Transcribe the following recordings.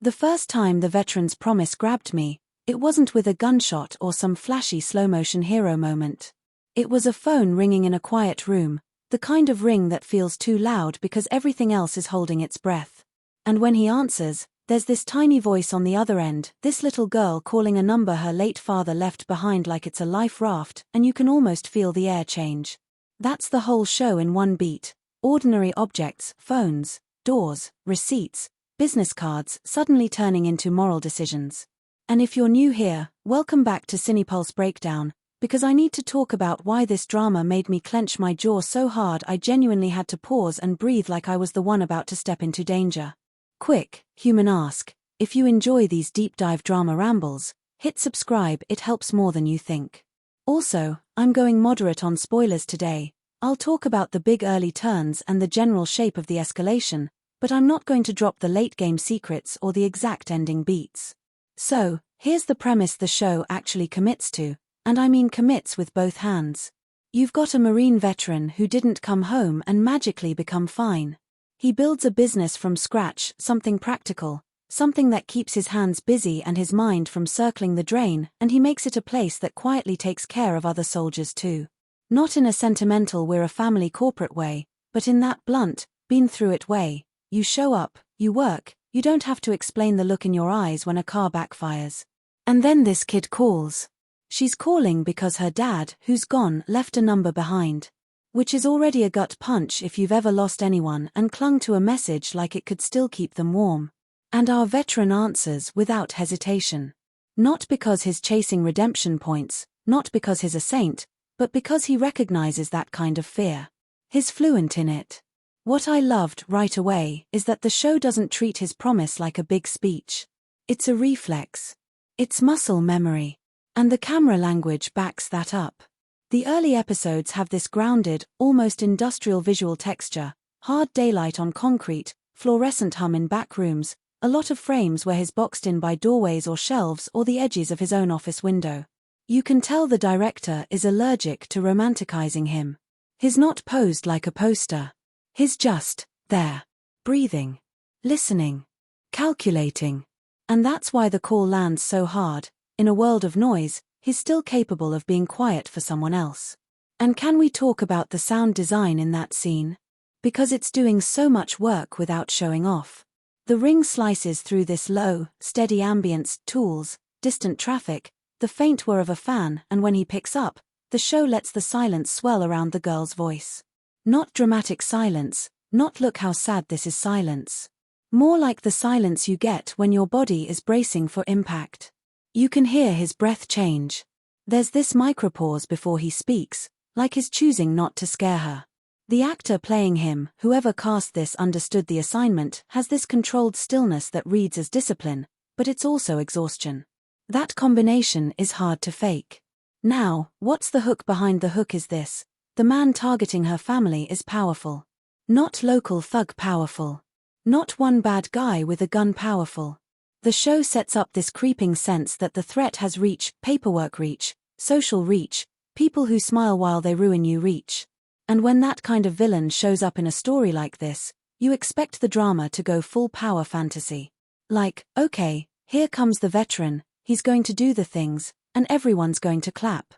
The first time the veteran's promise grabbed me, it wasn't with a gunshot or some flashy slow-motion hero moment. It was a phone ringing in a quiet room, the kind of ring that feels too loud because everything else is holding its breath. And when he answers, there's this tiny voice on the other end, this little girl calling a number her late father left behind like it's a life raft, and you can almost feel the air change. That's the whole show in one beat. Ordinary objects, phones, doors, receipts, business cards suddenly turning into moral decisions. And if you're new here, welcome back to Cinepulse Breakdown, because I need to talk about why this drama made me clench my jaw so hard I genuinely had to pause and breathe like I was the one about to step into danger. Quick, human ask, if you enjoy these deep dive drama rambles, hit subscribe, it helps more than you think. Also, I'm going moderate on spoilers today. I'll talk about the big early turns and the general shape of the escalation, but I'm not going to drop the late game secrets or the exact ending beats. So, here's the premise the show actually commits to, and I mean commits with both hands. You've got a Marine veteran who didn't come home and magically become fine. He builds a business from scratch, something practical, something that keeps his hands busy and his mind from circling the drain, and he makes it a place that quietly takes care of other soldiers too. Not in a sentimental we're a family corporate way, but in that blunt, been through it way. You show up, you work, you don't have to explain the look in your eyes when a car backfires. And then this kid calls. She's calling because her dad, who's gone, left a number behind. Which is already a gut punch if you've ever lost anyone and clung to a message like it could still keep them warm. And our veteran answers without hesitation. Not because he's chasing redemption points, not because he's a saint, but because he recognizes that kind of fear. He's fluent in it. What I loved right away is that the show doesn't treat his promise like a big speech. It's a reflex. It's muscle memory. And the camera language backs that up. The early episodes have this grounded, almost industrial visual texture, hard daylight on concrete, fluorescent hum in back rooms, a lot of frames where he's boxed in by doorways or shelves or the edges of his own office window. You can tell the director is allergic to romanticizing him. He's not posed like a poster. He's just there, breathing, listening, calculating. And that's why the call lands so hard. In a world of noise, he's still capable of being quiet for someone else. And can we talk about the sound design in that scene? Because it's doing so much work without showing off. The ring slices through this low, steady ambience, tools, distant traffic, the faint whir of a fan, and when he picks up, the show lets the silence swell around the girl's voice. Not dramatic silence, not look how sad this is silence. More like the silence you get when your body is bracing for impact. You can hear his breath change. There's this micropause before he speaks, like he's choosing not to scare her. The actor playing him, whoever cast this understood the assignment, has this controlled stillness that reads as discipline, but it's also exhaustion. That combination is hard to fake. Now, what's the hook behind the hook is this: the man targeting her family is powerful. Not local thug powerful. Not one bad guy with a gun powerful. The show sets up this creeping sense that the threat has reach, paperwork reach, social reach, people who smile while they ruin you reach. And when that kind of villain shows up in a story like this, you expect the drama to go full power fantasy. Like, okay, here comes the veteran, he's going to do the things, and everyone's going to clap.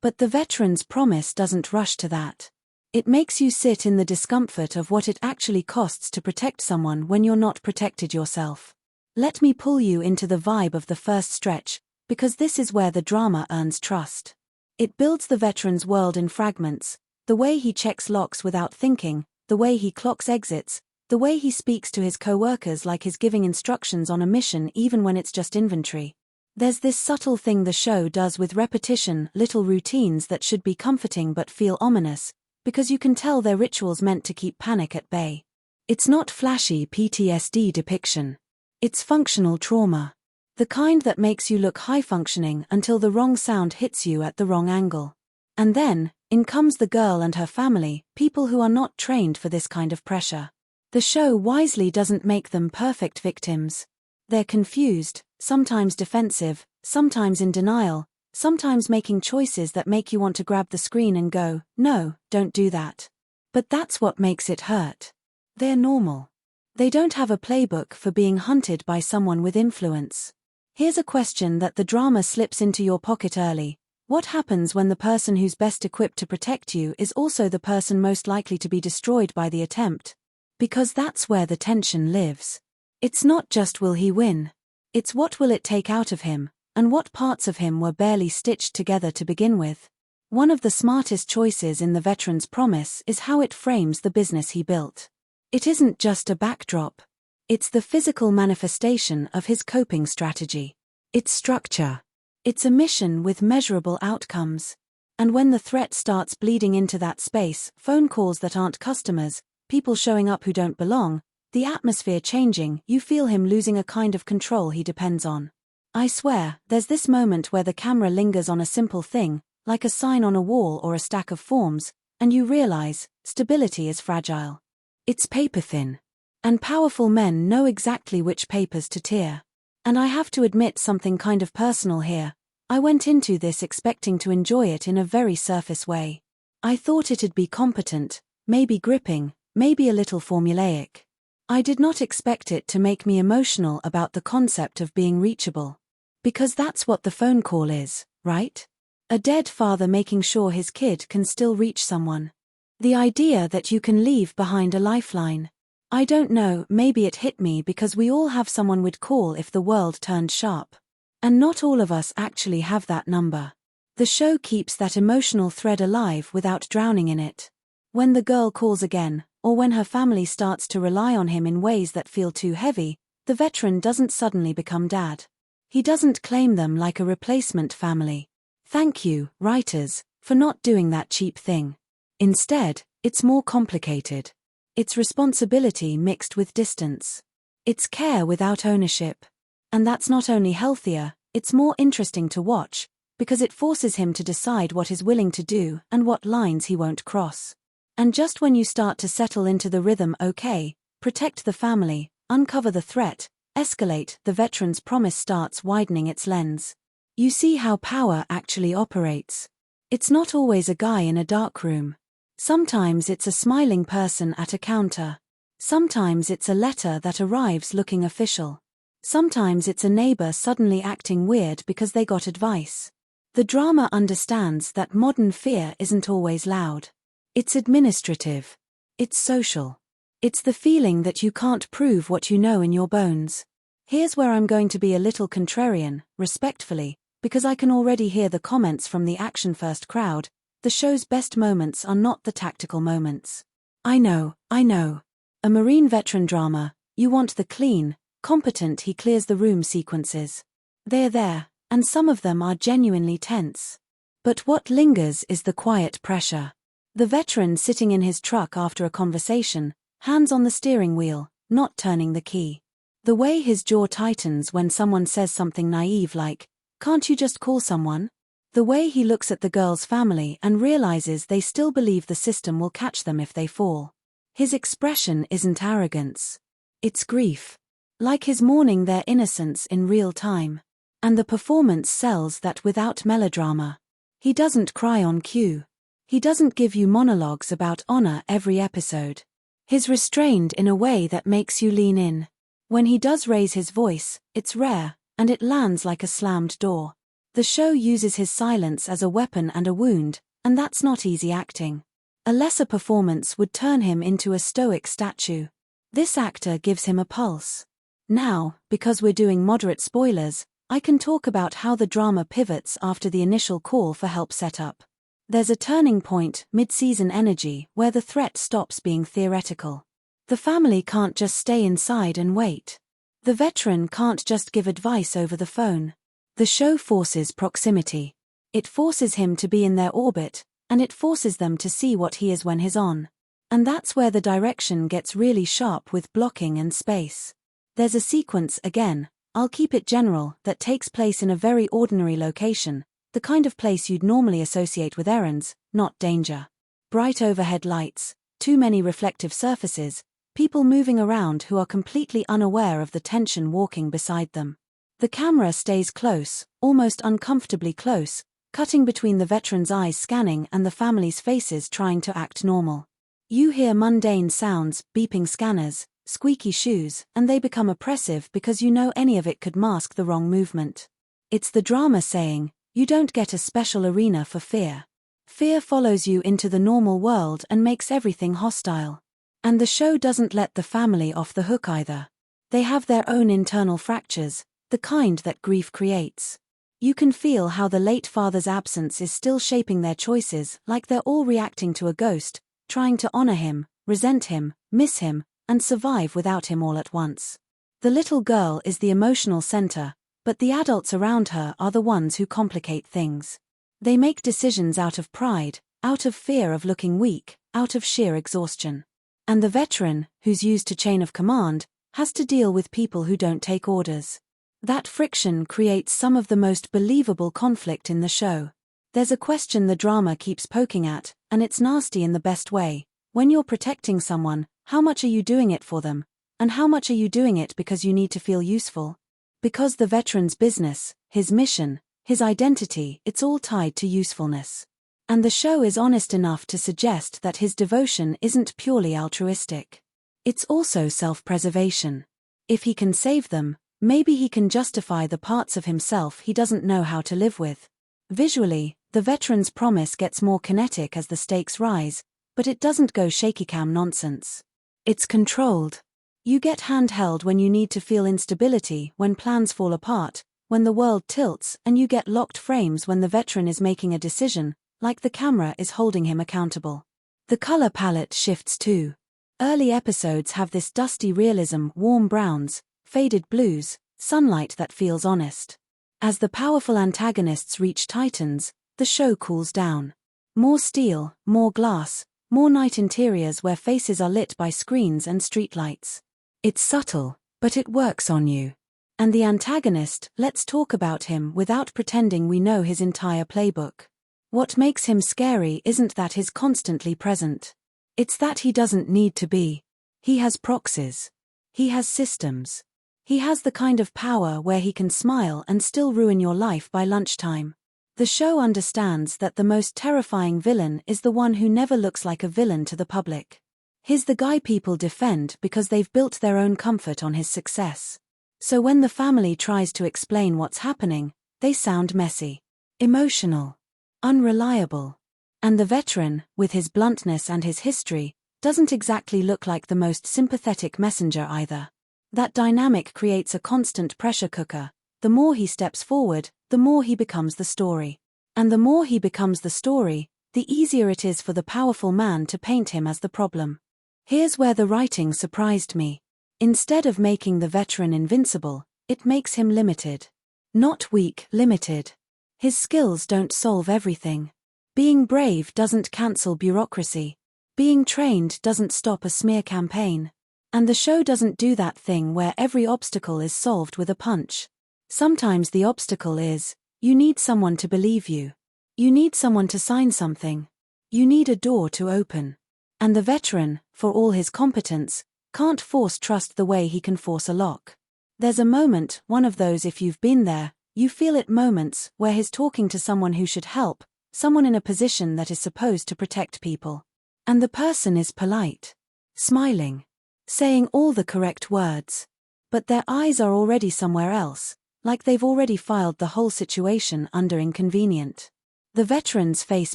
But the veteran's promise doesn't rush to that. It makes you sit in the discomfort of what it actually costs to protect someone when you're not protected yourself. Let me pull you into the vibe of the first stretch, because this is where the drama earns trust. It builds the veteran's world in fragments, the way he checks locks without thinking, the way he clocks exits, the way he speaks to his co-workers like he's giving instructions on a mission even when it's just inventory. There's this subtle thing the show does with repetition, little routines that should be comforting but feel ominous, because you can tell they're rituals meant to keep panic at bay. It's not flashy PTSD depiction. It's functional trauma. The kind that makes you look high-functioning until the wrong sound hits you at the wrong angle. And then, in comes the girl and her family, people who are not trained for this kind of pressure. The show wisely doesn't make them perfect victims. They're confused, sometimes defensive, sometimes in denial, sometimes making choices that make you want to grab the screen and go, no, don't do that. But that's what makes it hurt. They're normal. They don't have a playbook for being hunted by someone with influence. Here's a question that the drama slips into your pocket early. What happens when the person who's best equipped to protect you is also the person most likely to be destroyed by the attempt? Because that's where the tension lives. It's not just will he win. It's what will it take out of him, and what parts of him were barely stitched together to begin with. One of the smartest choices in The Veteran's Promise is how it frames the business he built. It isn't just a backdrop. It's the physical manifestation of his coping strategy. It's structure. It's a mission with measurable outcomes. And when the threat starts bleeding into that space, phone calls that aren't customers, people showing up who don't belong, the atmosphere changing, you feel him losing a kind of control he depends on. I swear, there's this moment where the camera lingers on a simple thing, like a sign on a wall or a stack of forms, and you realize, stability is fragile. It's paper thin. And powerful men know exactly which papers to tear. And I have to admit something kind of personal here. I went into this expecting to enjoy it in a very surface way. I thought it'd be competent, maybe gripping, maybe a little formulaic. I did not expect it to make me emotional about the concept of being reachable. Because that's what the phone call is, right? A dead father making sure his kid can still reach someone. The idea that you can leave behind a lifeline. I don't know, maybe it hit me because we all have someone we'd call if the world turned sharp. And not all of us actually have that number. The show keeps that emotional thread alive without drowning in it. When the girl calls again, or when her family starts to rely on him in ways that feel too heavy, the veteran doesn't suddenly become dad. He doesn't claim them like a replacement family. Thank you, writers, for not doing that cheap thing. Instead, it's more complicated. It's responsibility mixed with distance. It's care without ownership. And that's not only healthier, it's more interesting to watch, because it forces him to decide what he's willing to do and what lines he won't cross. And just when you start to settle into the rhythm, okay, protect the family, uncover the threat, escalate, The Veteran's Promise starts widening its lens. You see how power actually operates. It's not always a guy in a dark room. Sometimes it's a smiling person at a counter. Sometimes it's a letter that arrives looking official. Sometimes it's a neighbor suddenly acting weird because they got advice. The drama understands that modern fear isn't always loud. It's administrative. It's social. It's the feeling that you can't prove what you know in your bones. Here's where I'm going to be a little contrarian, respectfully, because I can already hear the comments from the action-first crowd. The show's best moments are not the tactical moments. I know. A Marine veteran drama, you want the clean, competent he clears the room sequences. They're there, and some of them are genuinely tense. But what lingers is the quiet pressure. The veteran sitting in his truck after a conversation, hands on the steering wheel, not turning the key. The way his jaw tightens when someone says something naive like, "Can't you just call someone?" The way he looks at the girl's family and realizes they still believe the system will catch them if they fall. His expression isn't arrogance. It's grief. Like his mourning their innocence in real time. And the performance sells that without melodrama. He doesn't cry on cue. He doesn't give you monologues about honor every episode. He's restrained in a way that makes you lean in. When he does raise his voice, it's rare, and it lands like a slammed door. The show uses his silence as a weapon and a wound, and that's not easy acting. A lesser performance would turn him into a stoic statue. This actor gives him a pulse. Now, because we're doing moderate spoilers, I can talk about how the drama pivots after the initial call for help setup. There's a turning point, mid-season energy, where the threat stops being theoretical. The family can't just stay inside and wait. The veteran can't just give advice over the phone. The show forces proximity. It forces him to be in their orbit, and it forces them to see what he is when he's on. And that's where the direction gets really sharp with blocking and space. There's a sequence, again, I'll keep it general, that takes place in a very ordinary location, the kind of place you'd normally associate with errands, not danger. Bright overhead lights, too many reflective surfaces, people moving around who are completely unaware of the tension walking beside them. The camera stays close, almost uncomfortably close, cutting between the veteran's eyes scanning and the family's faces trying to act normal. You hear mundane sounds, beeping scanners, squeaky shoes, and they become oppressive because you know any of it could mask the wrong movement. It's the drama saying, you don't get a special arena for fear. Fear follows you into the normal world and makes everything hostile. And the show doesn't let the family off the hook either. They have their own internal fractures, the kind that grief creates. You can feel how the late father's absence is still shaping their choices, like they're all reacting to a ghost, trying to honor him, resent him, miss him, and survive without him all at once. The little girl is the emotional center, but the adults around her are the ones who complicate things. They make decisions out of pride, out of fear of looking weak, out of sheer exhaustion. And the veteran, who's used to chain of command, has to deal with people who don't take orders. That friction creates some of the most believable conflict in the show. There's a question the drama keeps poking at, and it's nasty in the best way. When you're protecting someone, how much are you doing it for them? And how much are you doing it because you need to feel useful? Because the veteran's business, his mission, his identity, it's all tied to usefulness. And the show is honest enough to suggest that his devotion isn't purely altruistic. It's also self-preservation. If he can save them, maybe he can justify the parts of himself he doesn't know how to live with. Visually, the veteran's promise gets more kinetic as the stakes rise, but it doesn't go shaky cam nonsense. It's controlled. You get handheld when you need to feel instability, when plans fall apart, when the world tilts, and you get locked frames when the veteran is making a decision, like the camera is holding him accountable. The color palette shifts too. Early episodes have this dusty realism, warm browns, faded blues, sunlight that feels honest. As the powerful antagonists reach titans, the show cools down. More steel, more glass, more night interiors where faces are lit by screens and streetlights. It's subtle, but it works on you. And the antagonist, let's talk about him without pretending we know his entire playbook. What makes him scary isn't that he's constantly present. It's that he doesn't need to be. He has proxies. He has systems. He has the kind of power where he can smile and still ruin your life by lunchtime. The show understands that the most terrifying villain is the one who never looks like a villain to the public. He's the guy people defend because they've built their own comfort on his success. So when the family tries to explain what's happening, they sound messy, emotional, unreliable. And the veteran, with his bluntness and his history, doesn't exactly look like the most sympathetic messenger either. That dynamic creates a constant pressure cooker. The more he steps forward, the more he becomes the story. And the more he becomes the story, the easier it is for the powerful man to paint him as the problem. Here's where the writing surprised me. Instead of making the veteran invincible, it makes him limited. Not weak, limited. His skills don't solve everything. Being brave doesn't cancel bureaucracy. Being trained doesn't stop a smear campaign. And the show doesn't do that thing where every obstacle is solved with a punch. Sometimes the obstacle is, you need someone to believe you. You need someone to sign something. You need a door to open. And the veteran, for all his competence, can't force trust the way he can force a lock. There's a moment, one of those if you've been there, you feel it moments, where he's talking to someone who should help, someone in a position that is supposed to protect people. And the person is polite, smiling, saying all the correct words. But their eyes are already somewhere else, like they've already filed the whole situation under inconvenient. The veteran's face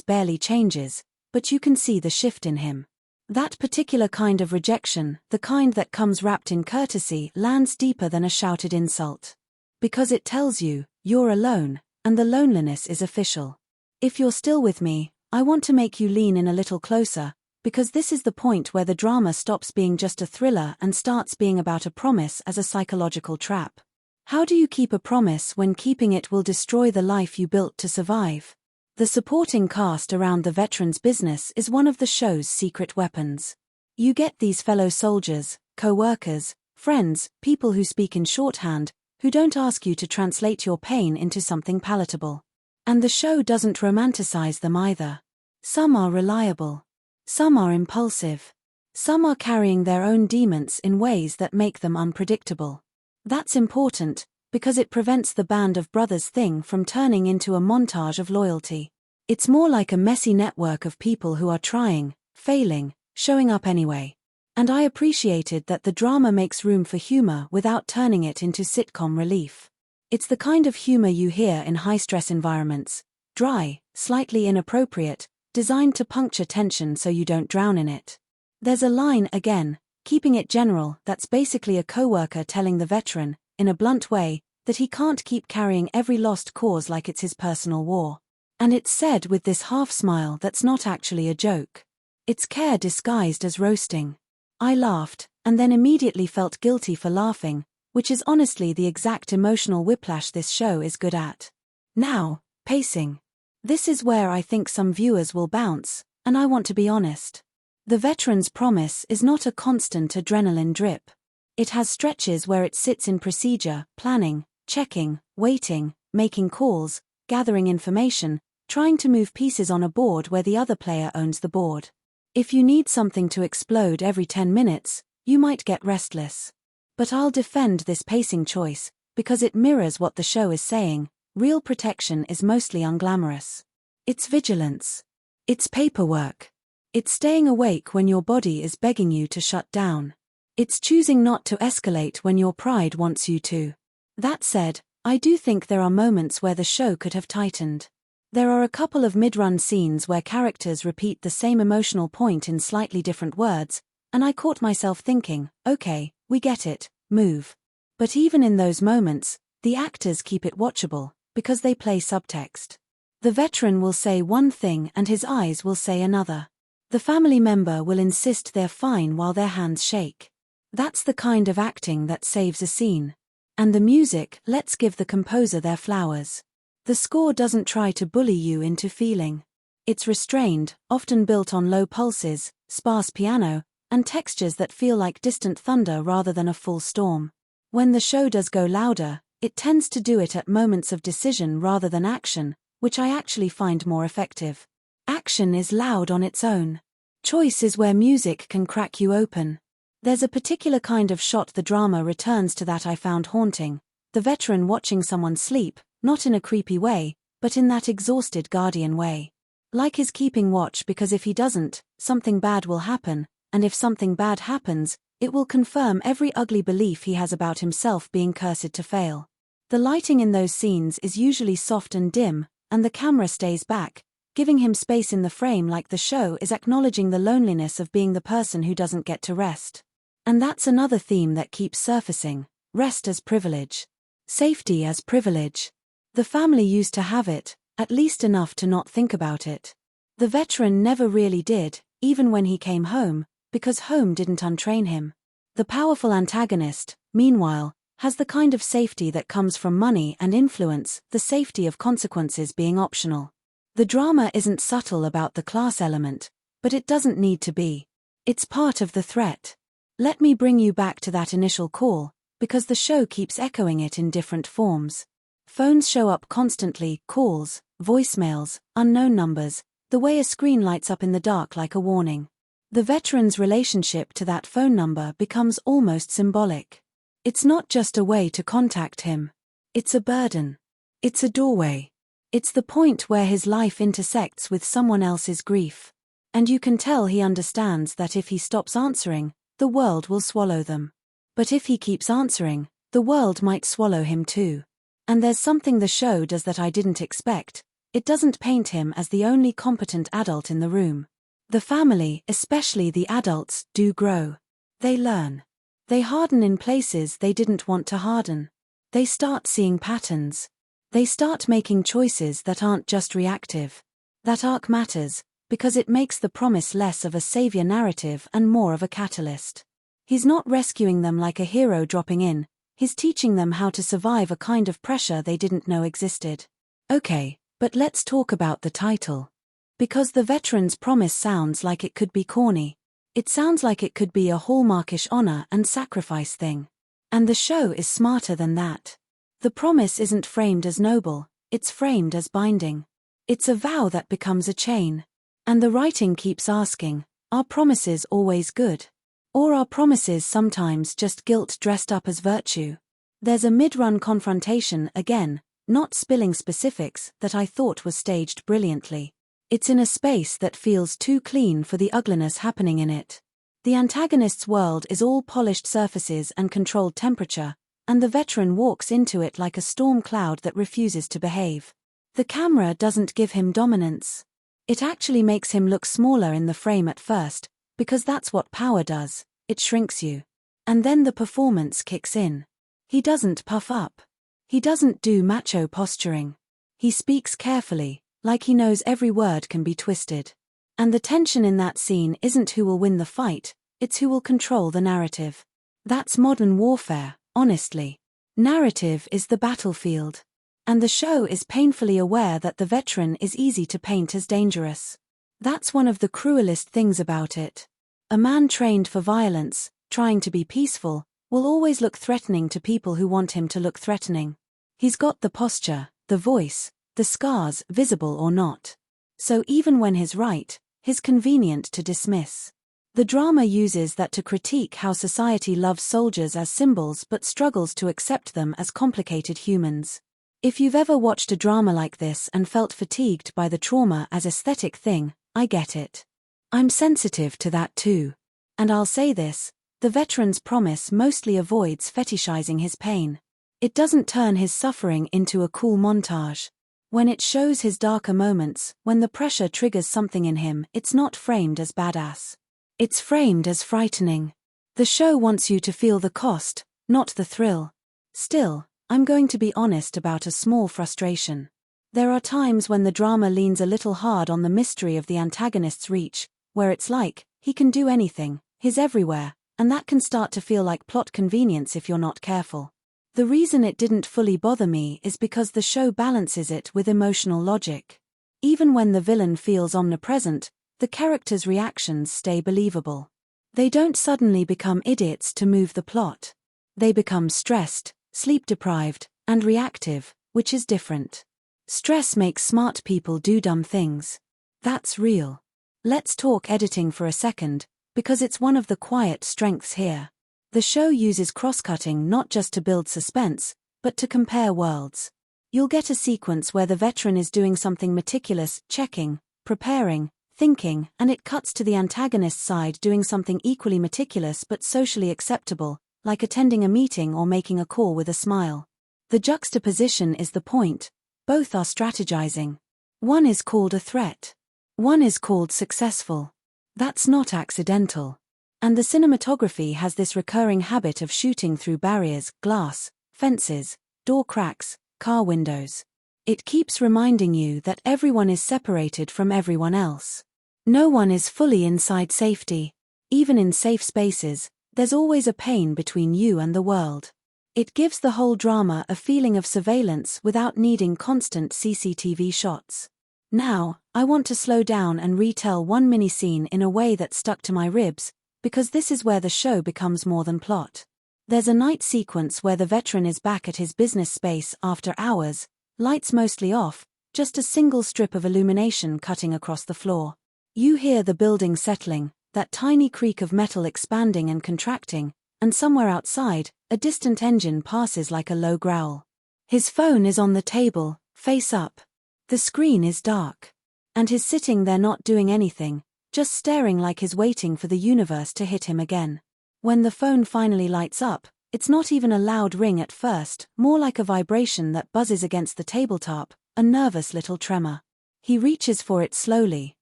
barely changes, but you can see the shift in him. That particular kind of rejection, the kind that comes wrapped in courtesy, lands deeper than a shouted insult. Because it tells you, you're alone, and the loneliness is official. If you're still with me, I want to make you lean in a little closer, because this is the point where the drama stops being just a thriller and starts being about a promise as a psychological trap. How do you keep a promise when keeping it will destroy the life you built to survive? The supporting cast around the veteran's business is one of the show's secret weapons. You get these fellow soldiers, co-workers, friends, people who speak in shorthand, who don't ask you to translate your pain into something palatable. And the show doesn't romanticize them either. Some are reliable. Some are impulsive. Some are carrying their own demons in ways that make them unpredictable. That's important, because it prevents the band of brothers thing from turning into a montage of loyalty. It's more like a messy network of people who are trying, failing, showing up anyway. And I appreciated that the drama makes room for humor without turning it into sitcom relief. It's the kind of humor you hear in high-stress environments, dry, slightly inappropriate, designed to puncture tension so you don't drown in it. There's a line, again, keeping it general, that's basically a coworker telling the veteran, in a blunt way, that he can't keep carrying every lost cause like it's his personal war. And it's said with this half-smile that's not actually a joke. It's care disguised as roasting. I laughed, and then immediately felt guilty for laughing, which is honestly the exact emotional whiplash this show is good at. Now, pacing. This is where I think some viewers will bounce, and I want to be honest. The Veteran's Promise is not a constant adrenaline drip. It has stretches where it sits in procedure, planning, checking, waiting, making calls, gathering information, trying to move pieces on a board where the other player owns the board. If you need something to explode every 10 minutes, you might get restless. But I'll defend this pacing choice, because it mirrors what the show is saying: real protection is mostly unglamorous. It's vigilance. It's paperwork. It's staying awake when your body is begging you to shut down. It's choosing not to escalate when your pride wants you to. That said, I do think there are moments where the show could have tightened. There are a couple of mid-run scenes where characters repeat the same emotional point in slightly different words, and I caught myself thinking, okay, we get it, move. But even in those moments, the actors keep it watchable, because they play subtext. The veteran will say one thing and his eyes will say another. The family member will insist they're fine while their hands shake. That's the kind of acting that saves a scene. And the music, let's give the composer their flowers. The score doesn't try to bully you into feeling. It's restrained, often built on low pulses, sparse piano, and textures that feel like distant thunder rather than a full storm. When the show does go louder, it tends to do it at moments of decision rather than action, which I actually find more effective. Action is loud on its own. Choice is where music can crack you open. There's a particular kind of shot the drama returns to that I found haunting: the veteran watching someone sleep, not in a creepy way, but in that exhausted guardian way. Like he's keeping watch because if he doesn't, something bad will happen, and if something bad happens, it will confirm every ugly belief he has about himself being cursed to fail. The lighting in those scenes is usually soft and dim, and the camera stays back, giving him space in the frame like the show is acknowledging the loneliness of being the person who doesn't get to rest. And that's another theme that keeps surfacing: rest as privilege. Safety as privilege. The family used to have it, at least enough to not think about it. The veteran never really did, even when he came home, because home didn't untrain him. The powerful antagonist, meanwhile, has the kind of safety that comes from money and influence, the safety of consequences being optional. The drama isn't subtle about the class element, but it doesn't need to be. It's part of the threat. Let me bring you back to that initial call, because the show keeps echoing it in different forms. Phones show up constantly: calls, voicemails, unknown numbers, the way a screen lights up in the dark like a warning. The veteran's relationship to that phone number becomes almost symbolic. It's not just a way to contact him. It's a burden. It's a doorway. It's the point where his life intersects with someone else's grief. And you can tell he understands that if he stops answering, the world will swallow them. But if he keeps answering, the world might swallow him too. And there's something the show does that I didn't expect: it doesn't paint him as the only competent adult in the room. The family, especially the adults, do grow. They learn. They harden in places they didn't want to harden. They start seeing patterns. They start making choices that aren't just reactive. That arc matters, because it makes the promise less of a savior narrative and more of a catalyst. He's not rescuing them like a hero dropping in. He's teaching them how to survive a kind of pressure they didn't know existed. Okay, but let's talk about the title. Because The Veteran's Promise sounds like it could be corny. It sounds like it could be a hallmarkish honor and sacrifice thing. And the show is smarter than that. The promise isn't framed as noble, it's framed as binding. It's a vow that becomes a chain. And the writing keeps asking, are promises always good? Or are promises sometimes just guilt dressed up as virtue? There's a mid-run confrontation, again, not spilling specifics, that I thought was staged brilliantly. It's in a space that feels too clean for the ugliness happening in it. The antagonist's world is all polished surfaces and controlled temperature, and the veteran walks into it like a storm cloud that refuses to behave. The camera doesn't give him dominance. It actually makes him look smaller in the frame at first, because that's what power does, it shrinks you. And then the performance kicks in. He doesn't puff up. He doesn't do macho posturing. He speaks carefully, like he knows every word can be twisted. And the tension in that scene isn't who will win the fight, it's who will control the narrative. That's modern warfare, honestly. Narrative is the battlefield. And the show is painfully aware that the veteran is easy to paint as dangerous. That's one of the cruelest things about it. A man trained for violence, trying to be peaceful, will always look threatening to people who want him to look threatening. He's got the posture, the voice, the scars, visible or not. So even when he's right, he's convenient to dismiss. The drama uses that to critique how society loves soldiers as symbols but struggles to accept them as complicated humans. If you've ever watched a drama like this and felt fatigued by the trauma as aesthetic thing, I get it. I'm sensitive to that too. And I'll say this, the veteran's promise mostly avoids fetishizing his pain. It doesn't turn his suffering into a cool montage. When it shows his darker moments, when the pressure triggers something in him, it's not framed as badass. It's framed as frightening. The show wants you to feel the cost, not the thrill. Still, I'm going to be honest about a small frustration. There are times when the drama leans a little hard on the mystery of the antagonist's reach, where it's like, he can do anything, he's everywhere, and that can start to feel like plot convenience if you're not careful. The reason it didn't fully bother me is because the show balances it with emotional logic. Even when the villain feels omnipresent, the characters' reactions stay believable. They don't suddenly become idiots to move the plot. They become stressed, sleep-deprived, and reactive, which is different. Stress makes smart people do dumb things. That's real. Let's talk editing for a second, because it's one of the quiet strengths here. The show uses cross-cutting not just to build suspense, but to compare worlds. You'll get a sequence where the veteran is doing something meticulous, checking, preparing, thinking, and it cuts to the antagonist's side doing something equally meticulous but socially acceptable, like attending a meeting or making a call with a smile. The juxtaposition is the point. Both are strategizing. One is called a threat. One is called successful. That's not accidental. And the cinematography has this recurring habit of shooting through barriers, glass, fences, door cracks, car windows. It keeps reminding you that everyone is separated from everyone else. No one is fully inside safety. Even in safe spaces, there's always a pane between you and the world. It gives the whole drama a feeling of surveillance without needing constant CCTV shots. Now, I want to slow down and retell one mini-scene in a way that stuck to my ribs, because this is where the show becomes more than plot. There's a night sequence where the veteran is back at his business space after hours, lights mostly off, just a single strip of illumination cutting across the floor. You hear the building settling, that tiny creak of metal expanding and contracting, and somewhere outside, a distant engine passes like a low growl. His phone is on the table, face up. The screen is dark. And he's sitting there not doing anything, just staring like he's waiting for the universe to hit him again. When the phone finally lights up, it's not even a loud ring at first, more like a vibration that buzzes against the tabletop, a nervous little tremor. He reaches for it slowly,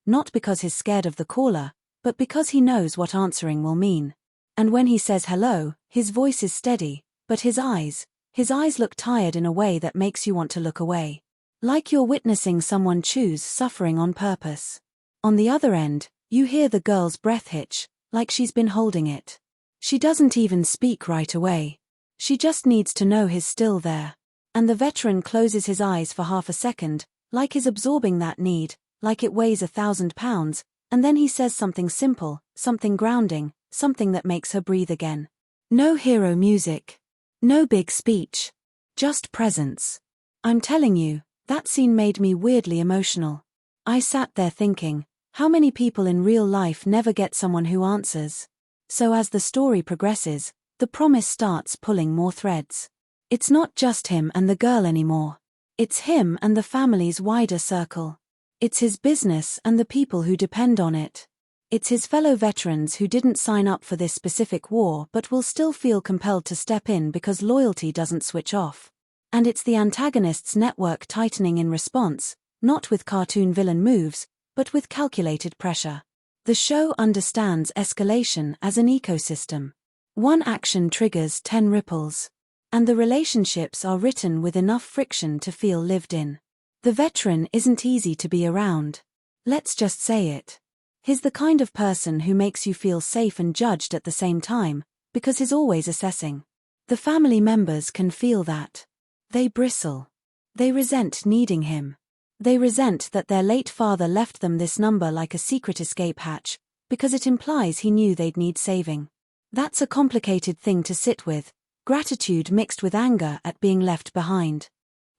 not because he's scared of the caller, but because he knows what answering will mean. And when he says hello, his voice is steady, but his eyes look tired in a way that makes you want to look away. Like you're witnessing someone choose suffering on purpose. On the other end, you hear the girl's breath hitch, like she's been holding it. She doesn't even speak right away. She just needs to know he's still there. And the veteran closes his eyes for half a second, like he's absorbing that need, like it weighs 1,000 pounds, and then he says something simple, something grounding, something that makes her breathe again. No hero music. No big speech. Just presence. I'm telling you, that scene made me weirdly emotional. I sat there thinking, how many people in real life never get someone who answers? So as the story progresses, the promise starts pulling more threads. It's not just him and the girl anymore. It's him and the family's wider circle. It's his business and the people who depend on it. It's his fellow veterans who didn't sign up for this specific war but will still feel compelled to step in because loyalty doesn't switch off. And it's the antagonist's network tightening in response, not with cartoon villain moves, but with calculated pressure. The show understands escalation as an ecosystem. One action triggers 10 ripples. And the relationships are written with enough friction to feel lived in. The veteran isn't easy to be around. Let's just say it. He's the kind of person who makes you feel safe and judged at the same time, because he's always assessing. The family members can feel that. They bristle. They resent needing him. They resent that their late father left them this number like a secret escape hatch, because it implies he knew they'd need saving. That's a complicated thing to sit with, gratitude mixed with anger at being left behind.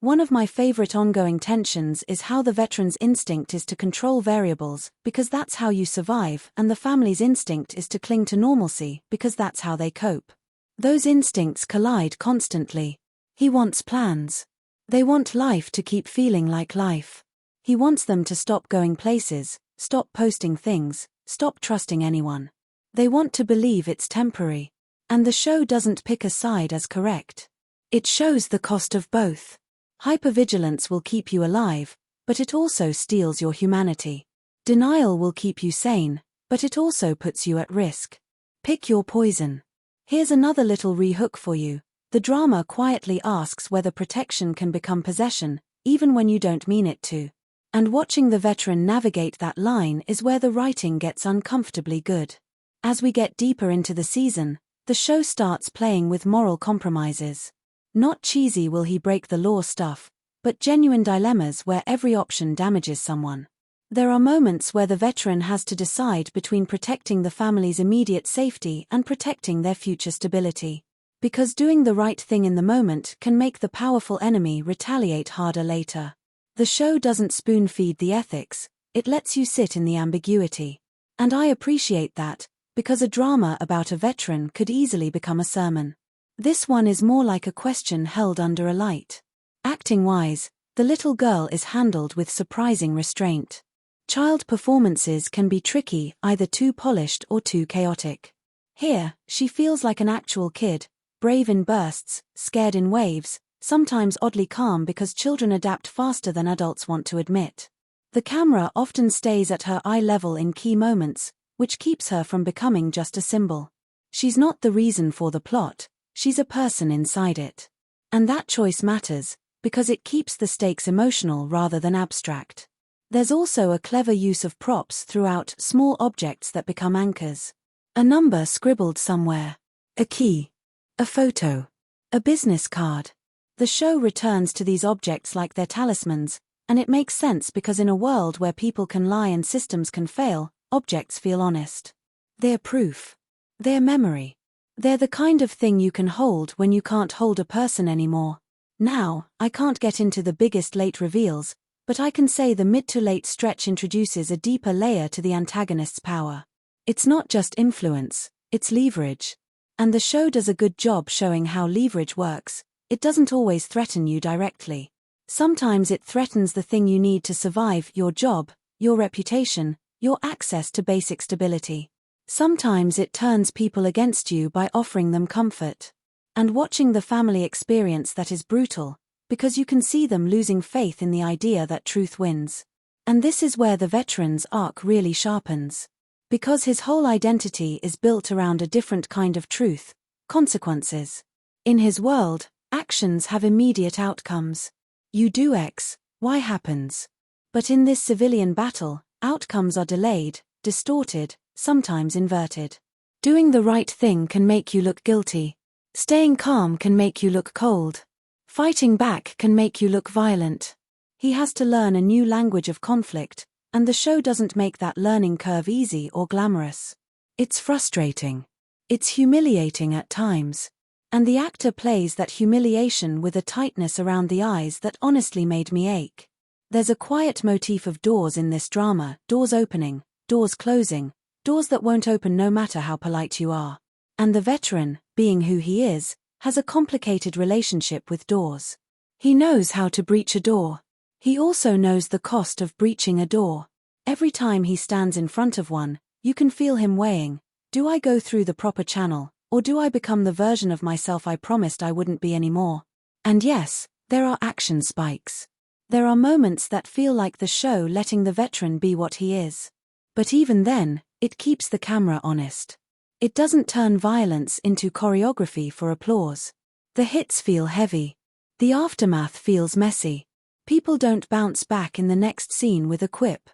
One of my favorite ongoing tensions is how the veteran's instinct is to control variables, because that's how you survive, and the family's instinct is to cling to normalcy, because that's how they cope. Those instincts collide constantly. He wants plans. They want life to keep feeling like life. He wants them to stop going places, stop posting things, stop trusting anyone. They want to believe it's temporary. And the show doesn't pick a side as correct. It shows the cost of both. Hypervigilance will keep you alive, but it also steals your humanity. Denial will keep you sane, but it also puts you at risk. Pick your poison. Here's another little rehook for you. The drama quietly asks whether protection can become possession, even when you don't mean it to. And watching the veteran navigate that line is where the writing gets uncomfortably good. As we get deeper into the season, the show starts playing with moral compromises. Not cheesy will he break the law stuff, but genuine dilemmas where every option damages someone. There are moments where the veteran has to decide between protecting the family's immediate safety and protecting their future stability. Because doing the right thing in the moment can make the powerful enemy retaliate harder later. The show doesn't spoon-feed the ethics, it lets you sit in the ambiguity. And I appreciate that, because a drama about a veteran could easily become a sermon. This one is more like a question held under a light. Acting-wise, the little girl is handled with surprising restraint. Child performances can be tricky, either too polished or too chaotic. Here, she feels like an actual kid, brave in bursts, scared in waves, sometimes oddly calm because children adapt faster than adults want to admit. The camera often stays at her eye level in key moments, which keeps her from becoming just a symbol. She's not the reason for the plot, she's a person inside it. And that choice matters, because it keeps the stakes emotional rather than abstract. There's also a clever use of props throughout, small objects that become anchors. A number scribbled somewhere. A key. A photo. A business card. The show returns to these objects like they're talismans, and it makes sense because in a world where people can lie and systems can fail, objects feel honest. They're proof. They're memory. They're the kind of thing you can hold when you can't hold a person anymore. Now, I can't get into the biggest late reveals, but I can say the mid to late stretch introduces a deeper layer to the antagonist's power. It's not just influence, it's leverage. And the show does a good job showing how leverage works. It doesn't always threaten you directly. Sometimes it threatens the thing you need to survive: your job, your reputation, your access to basic stability. Sometimes it turns people against you by offering them comfort. And watching the family experience that is brutal, because you can see them losing faith in the idea that truth wins. And this is where the veteran's arc really sharpens. Because his whole identity is built around a different kind of truth: consequences. In his world, actions have immediate outcomes. You do X, Y happens. But in this civilian battle, outcomes are delayed, distorted, sometimes inverted. Doing the right thing can make you look guilty. Staying calm can make you look cold. Fighting back can make you look violent. He has to learn a new language of conflict, and the show doesn't make that learning curve easy or glamorous. It's frustrating. It's humiliating at times. And the actor plays that humiliation with a tightness around the eyes that honestly made me ache. There's a quiet motif of doors in this drama: doors opening, doors closing, doors that won't open no matter how polite you are. And the veteran, being who he is, has a complicated relationship with doors. He knows how to breach a door. He also knows the cost of breaching a door. Every time he stands in front of one, You can feel him weighing. Do I go through the proper channel, or do I become the version of myself I promised I wouldn't be anymore? And yes, there are action spikes. There are moments that feel like the show letting the veteran be what he is. But even then, it keeps the camera honest. It doesn't turn violence into choreography for applause. The hits feel heavy. The aftermath feels messy. People don't bounce back in the next scene with a quip.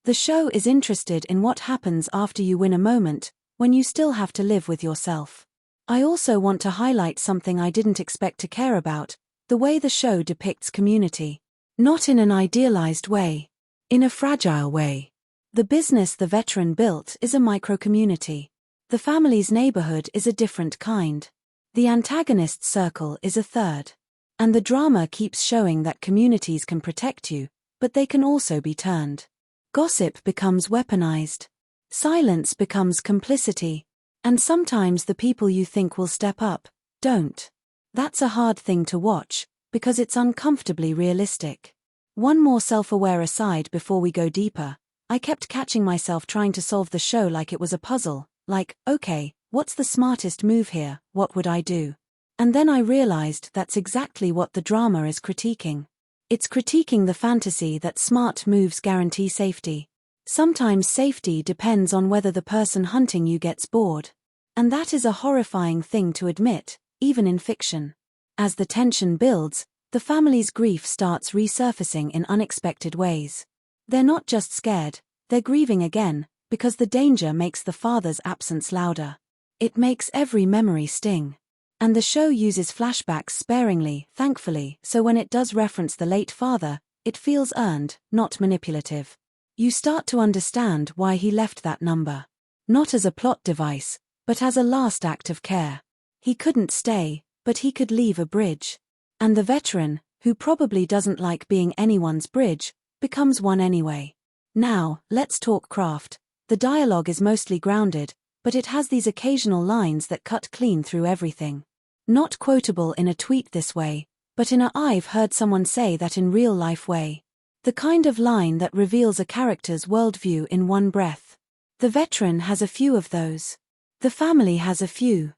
The show is interested in what happens after you win a moment, when you still have to live with yourself. I also want to highlight something I didn't expect to care about, the way the show depicts community. Not in an idealized way. In a fragile way. The business the veteran built is a micro-community. The family's neighborhood is a different kind. The antagonist's circle is a third. And the drama keeps showing that communities can protect you, but they can also be turned. Gossip becomes weaponized. Silence becomes complicity. And sometimes the people you think will step up, don't. That's a hard thing to watch, because it's uncomfortably realistic. One more self-aware aside before we go deeper. I kept catching myself trying to solve the show like it was a puzzle, like, okay, what's the smartest move here, what would I do? And then I realized that's exactly what the drama is critiquing. It's critiquing the fantasy that smart moves guarantee safety. Sometimes safety depends on whether the person hunting you gets bored. And that is a horrifying thing to admit, even in fiction. As the tension builds, the family's grief starts resurfacing in unexpected ways. They're not just scared, they're grieving again, because the danger makes the father's absence louder. It makes every memory sting. And the show uses flashbacks sparingly, thankfully, so when it does reference the late father, it feels earned, not manipulative. You start to understand why he left that number. Not as a plot device, but as a last act of care. He couldn't stay, but he could leave a bridge. And the veteran, who probably doesn't like being anyone's bridge, becomes one anyway. Now, let's talk craft. The dialogue is mostly grounded, but it has these occasional lines that cut clean through everything. Not quotable in a tweet this way, but in a "I've heard someone say that in real life" way. The kind of line that reveals a character's worldview in one breath. The veteran has a few of those. The family has a few.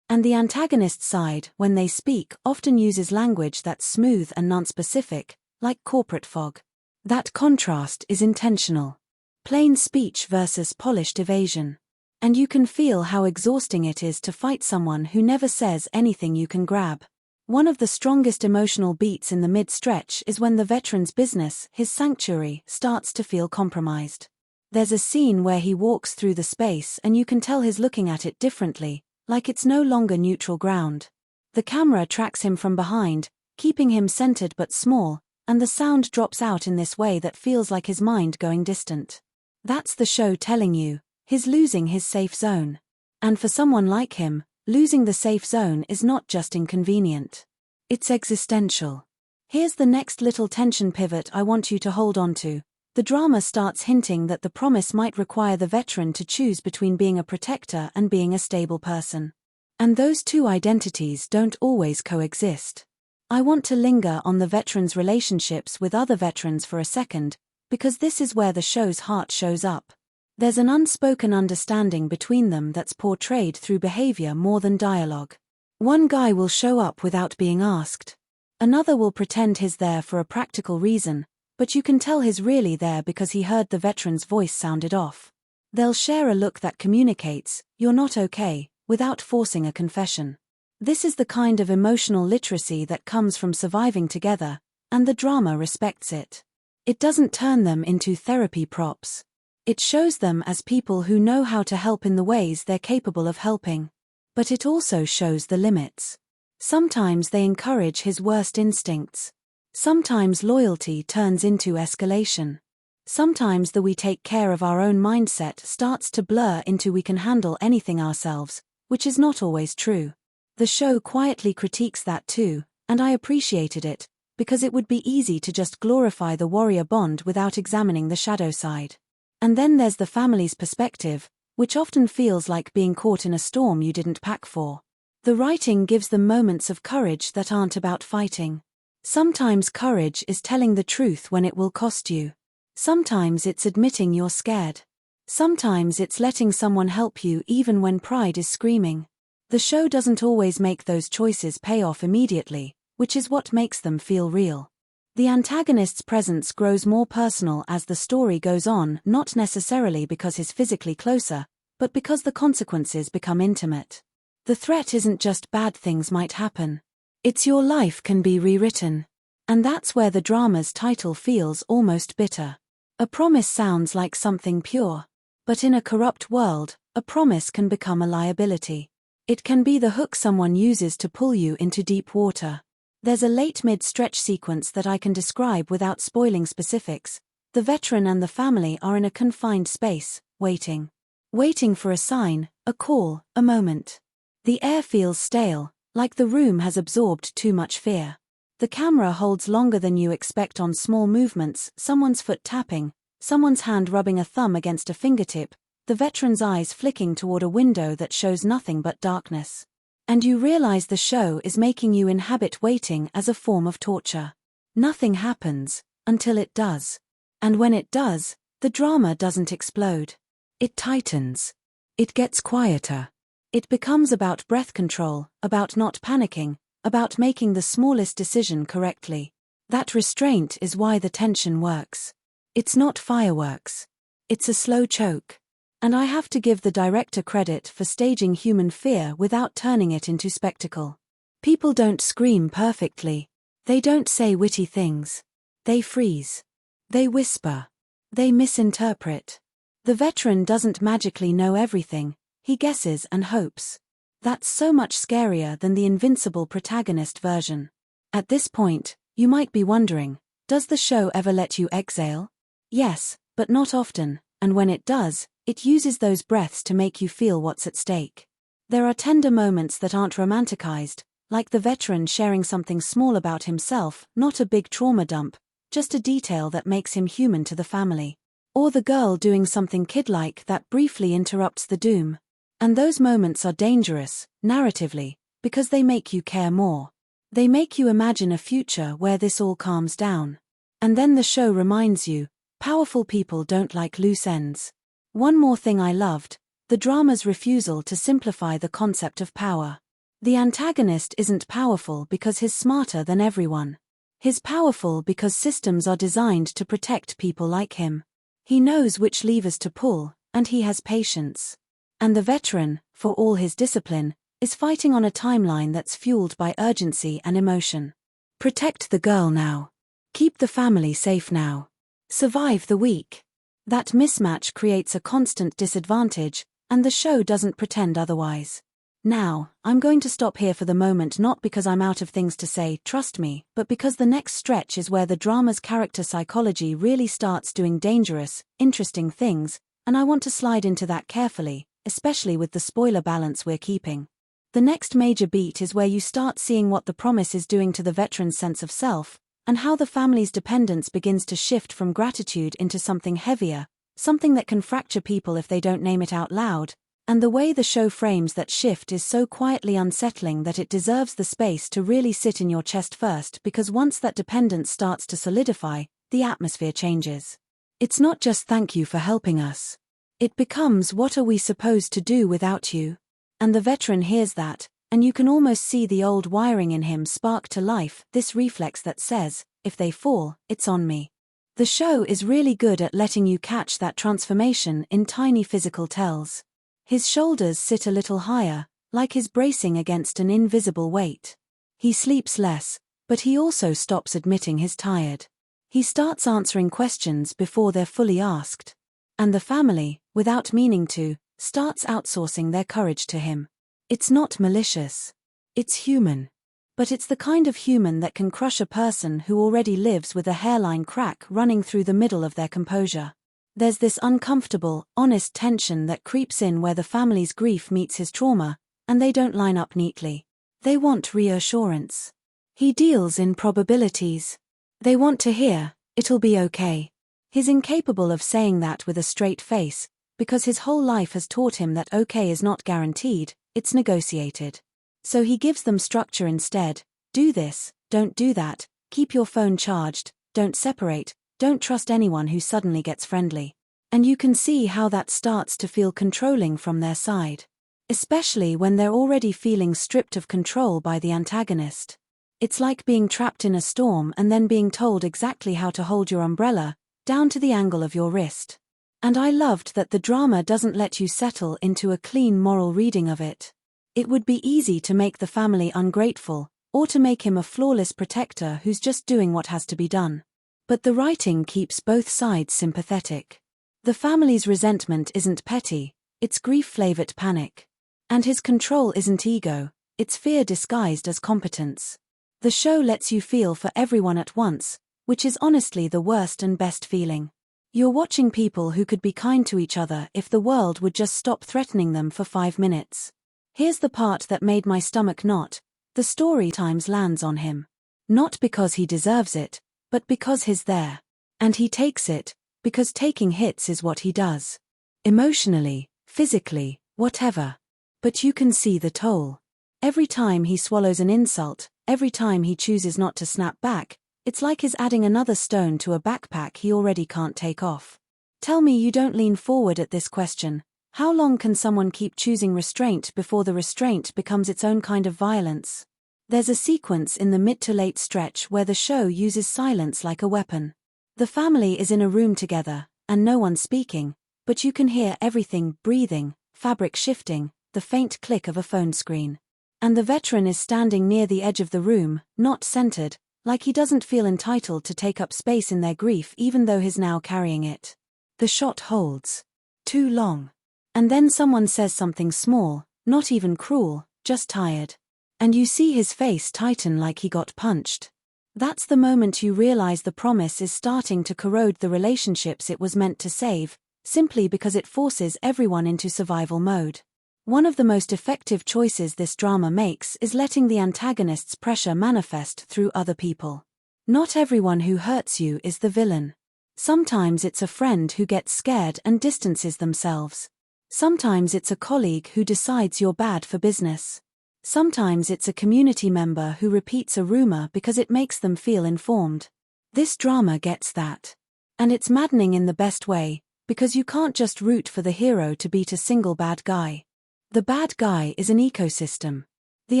And the antagonist's side, when they speak, often uses language that's smooth and nonspecific, like corporate fog. That contrast is intentional. Plain speech versus polished evasion. And you can feel how exhausting it is to fight someone who never says anything you can grab. One of the strongest emotional beats in the mid-stretch is when the veteran's business, his sanctuary, starts to feel compromised. There's a scene where he walks through the space and you can tell he's looking at it differently, like it's no longer neutral ground. The camera tracks him from behind, keeping him centered but small, and the sound drops out in this way that feels like his mind going distant. That's the show telling you, he's losing his safe zone. And for someone like him, losing the safe zone is not just inconvenient. It's existential. Here's the next little tension pivot I want you to hold on to. The drama starts hinting that the promise might require the veteran to choose between being a protector and being a stable person. And those two identities don't always coexist. I want to linger on the veteran's relationships with other veterans for a second, because this is where the show's heart shows up. There's an unspoken understanding between them that's portrayed through behavior more than dialogue. One guy will show up without being asked. Another will pretend he's there for a practical reason, but you can tell he's really there because he heard the veteran's voice sounded off. They'll share a look that communicates, "You're not okay," without forcing a confession. This is the kind of emotional literacy that comes from surviving together, and the drama respects it. It doesn't turn them into therapy props. It shows them as people who know how to help in the ways they're capable of helping. But it also shows the limits. Sometimes they encourage his worst instincts. Sometimes loyalty turns into escalation. Sometimes the "we take care of our own" mindset starts to blur into "we can handle anything ourselves," which is not always true. The show quietly critiques that too, and I appreciated it, because it would be easy to just glorify the warrior bond without examining the shadow side. And then there's the family's perspective, which often feels like being caught in a storm you didn't pack for. The writing gives them moments of courage that aren't about fighting. Sometimes courage is telling the truth when it will cost you. Sometimes it's admitting you're scared. Sometimes it's letting someone help you even when pride is screaming. The show doesn't always make those choices pay off immediately, which is what makes them feel real. The antagonist's presence grows more personal as the story goes on, not necessarily because he's physically closer, but because the consequences become intimate. The threat isn't just bad things might happen. It's your life can be rewritten. And that's where the drama's title feels almost bitter. A promise sounds like something pure. But in a corrupt world, a promise can become a liability. It can be the hook someone uses to pull you into deep water. There's a late mid-stretch sequence that I can describe without spoiling specifics. The veteran and the family are in a confined space, waiting. Waiting for a sign, a call, a moment. The air feels stale, like the room has absorbed too much fear. The camera holds longer than you expect on small movements, someone's foot tapping, someone's hand rubbing a thumb against a fingertip, the veteran's eyes flicking toward a window that shows nothing but darkness. And you realize the show is making you inhabit waiting as a form of torture. Nothing happens, until it does. And when it does, the drama doesn't explode. It tightens. It gets quieter. It becomes about breath control, about not panicking, about making the smallest decision correctly. That restraint is why the tension works. It's not fireworks. It's a slow choke. And I have to give the director credit for staging human fear without turning it into spectacle. People don't scream perfectly. They don't say witty things. They freeze. They whisper. They misinterpret. The veteran doesn't magically know everything, he guesses and hopes. That's so much scarier than the invincible protagonist version. At this point, you might be wondering, does the show ever let you exhale? Yes, but not often, and when it does, it uses those breaths to make you feel what's at stake. There are tender moments that aren't romanticized, like the veteran sharing something small about himself, not a big trauma dump, just a detail that makes him human to the family. Or the girl doing something kid-like that briefly interrupts the doom. And those moments are dangerous, narratively, because they make you care more. They make you imagine a future where this all calms down. And then the show reminds you, powerful people don't like loose ends. One more thing I loved, the drama's refusal to simplify the concept of power. The antagonist isn't powerful because he's smarter than everyone. He's powerful because systems are designed to protect people like him. He knows which levers to pull, and he has patience. And the veteran, for all his discipline, is fighting on a timeline that's fueled by urgency and emotion. Protect the girl now. Keep the family safe now. Survive the week. That mismatch creates a constant disadvantage, and the show doesn't pretend otherwise. Now, I'm going to stop here for the moment, not because I'm out of things to say, trust me, but because the next stretch is where the drama's character psychology really starts doing dangerous, interesting things, and I want to slide into that carefully, especially with the spoiler balance we're keeping. The next major beat is where you start seeing what the promise is doing to the veteran's sense of self, and how the family's dependence begins to shift from gratitude into something heavier, something that can fracture people if they don't name it out loud, and the way the show frames that shift is so quietly unsettling that it deserves the space to really sit in your chest first, because once that dependence starts to solidify, the atmosphere changes. It's not just thank you for helping us. It becomes what are we supposed to do without you? And the veteran hears that, and you can almost see the old wiring in him spark to life, this reflex that says, if they fall, it's on me. The show is really good at letting you catch that transformation in tiny physical tells. His shoulders sit a little higher, like he's bracing against an invisible weight. He sleeps less, but he also stops admitting he's tired. He starts answering questions before they're fully asked. And the family, without meaning to, starts outsourcing their courage to him. It's not malicious. It's human. But it's the kind of human that can crush a person who already lives with a hairline crack running through the middle of their composure. There's this uncomfortable, honest tension that creeps in where the family's grief meets his trauma, and they don't line up neatly. They want reassurance. He deals in probabilities. They want to hear, it'll be okay. He's incapable of saying that with a straight face, because his whole life has taught him that okay is not guaranteed, it's negotiated. So he gives them structure instead. Do this, don't do that, keep your phone charged, don't separate, don't trust anyone who suddenly gets friendly. And you can see how that starts to feel controlling from their side. Especially when they're already feeling stripped of control by the antagonist. It's like being trapped in a storm and then being told exactly how to hold your umbrella, down to the angle of your wrist. And I loved that the drama doesn't let you settle into a clean moral reading of it. It would be easy to make the family ungrateful, or to make him a flawless protector who's just doing what has to be done. But the writing keeps both sides sympathetic. The family's resentment isn't petty, it's grief-flavored panic. And his control isn't ego, it's fear disguised as competence. The show lets you feel for everyone at once, which is honestly the worst and best feeling. You're watching people who could be kind to each other if the world would just stop threatening them for 5 minutes. Here's the part that made my stomach knot: the story times lands on him. Not because he deserves it, but because he's there. And he takes it, because taking hits is what he does. Emotionally, physically, whatever. But you can see the toll. Every time he swallows an insult, every time he chooses not to snap back, it's like he's adding another stone to a backpack he already can't take off. Tell me you don't lean forward at this question. How long can someone keep choosing restraint before the restraint becomes its own kind of violence? There's a sequence in the mid to late stretch where the show uses silence like a weapon. The family is in a room together, and no one's speaking, but you can hear everything breathing, fabric shifting, the faint click of a phone screen. And the veteran is standing near the edge of the room, not centered, like he doesn't feel entitled to take up space in their grief even though he's now carrying it. The shot holds. Too long. And then someone says something small, not even cruel, just tired. And you see his face tighten like he got punched. That's the moment you realize the promise is starting to corrode the relationships it was meant to save, simply because it forces everyone into survival mode. One of the most effective choices this drama makes is letting the antagonist's pressure manifest through other people. Not everyone who hurts you is the villain. Sometimes it's a friend who gets scared and distances themselves. Sometimes it's a colleague who decides you're bad for business. Sometimes it's a community member who repeats a rumor because it makes them feel informed. This drama gets that. And it's maddening in the best way, because you can't just root for the hero to beat a single bad guy. The bad guy is an ecosystem. The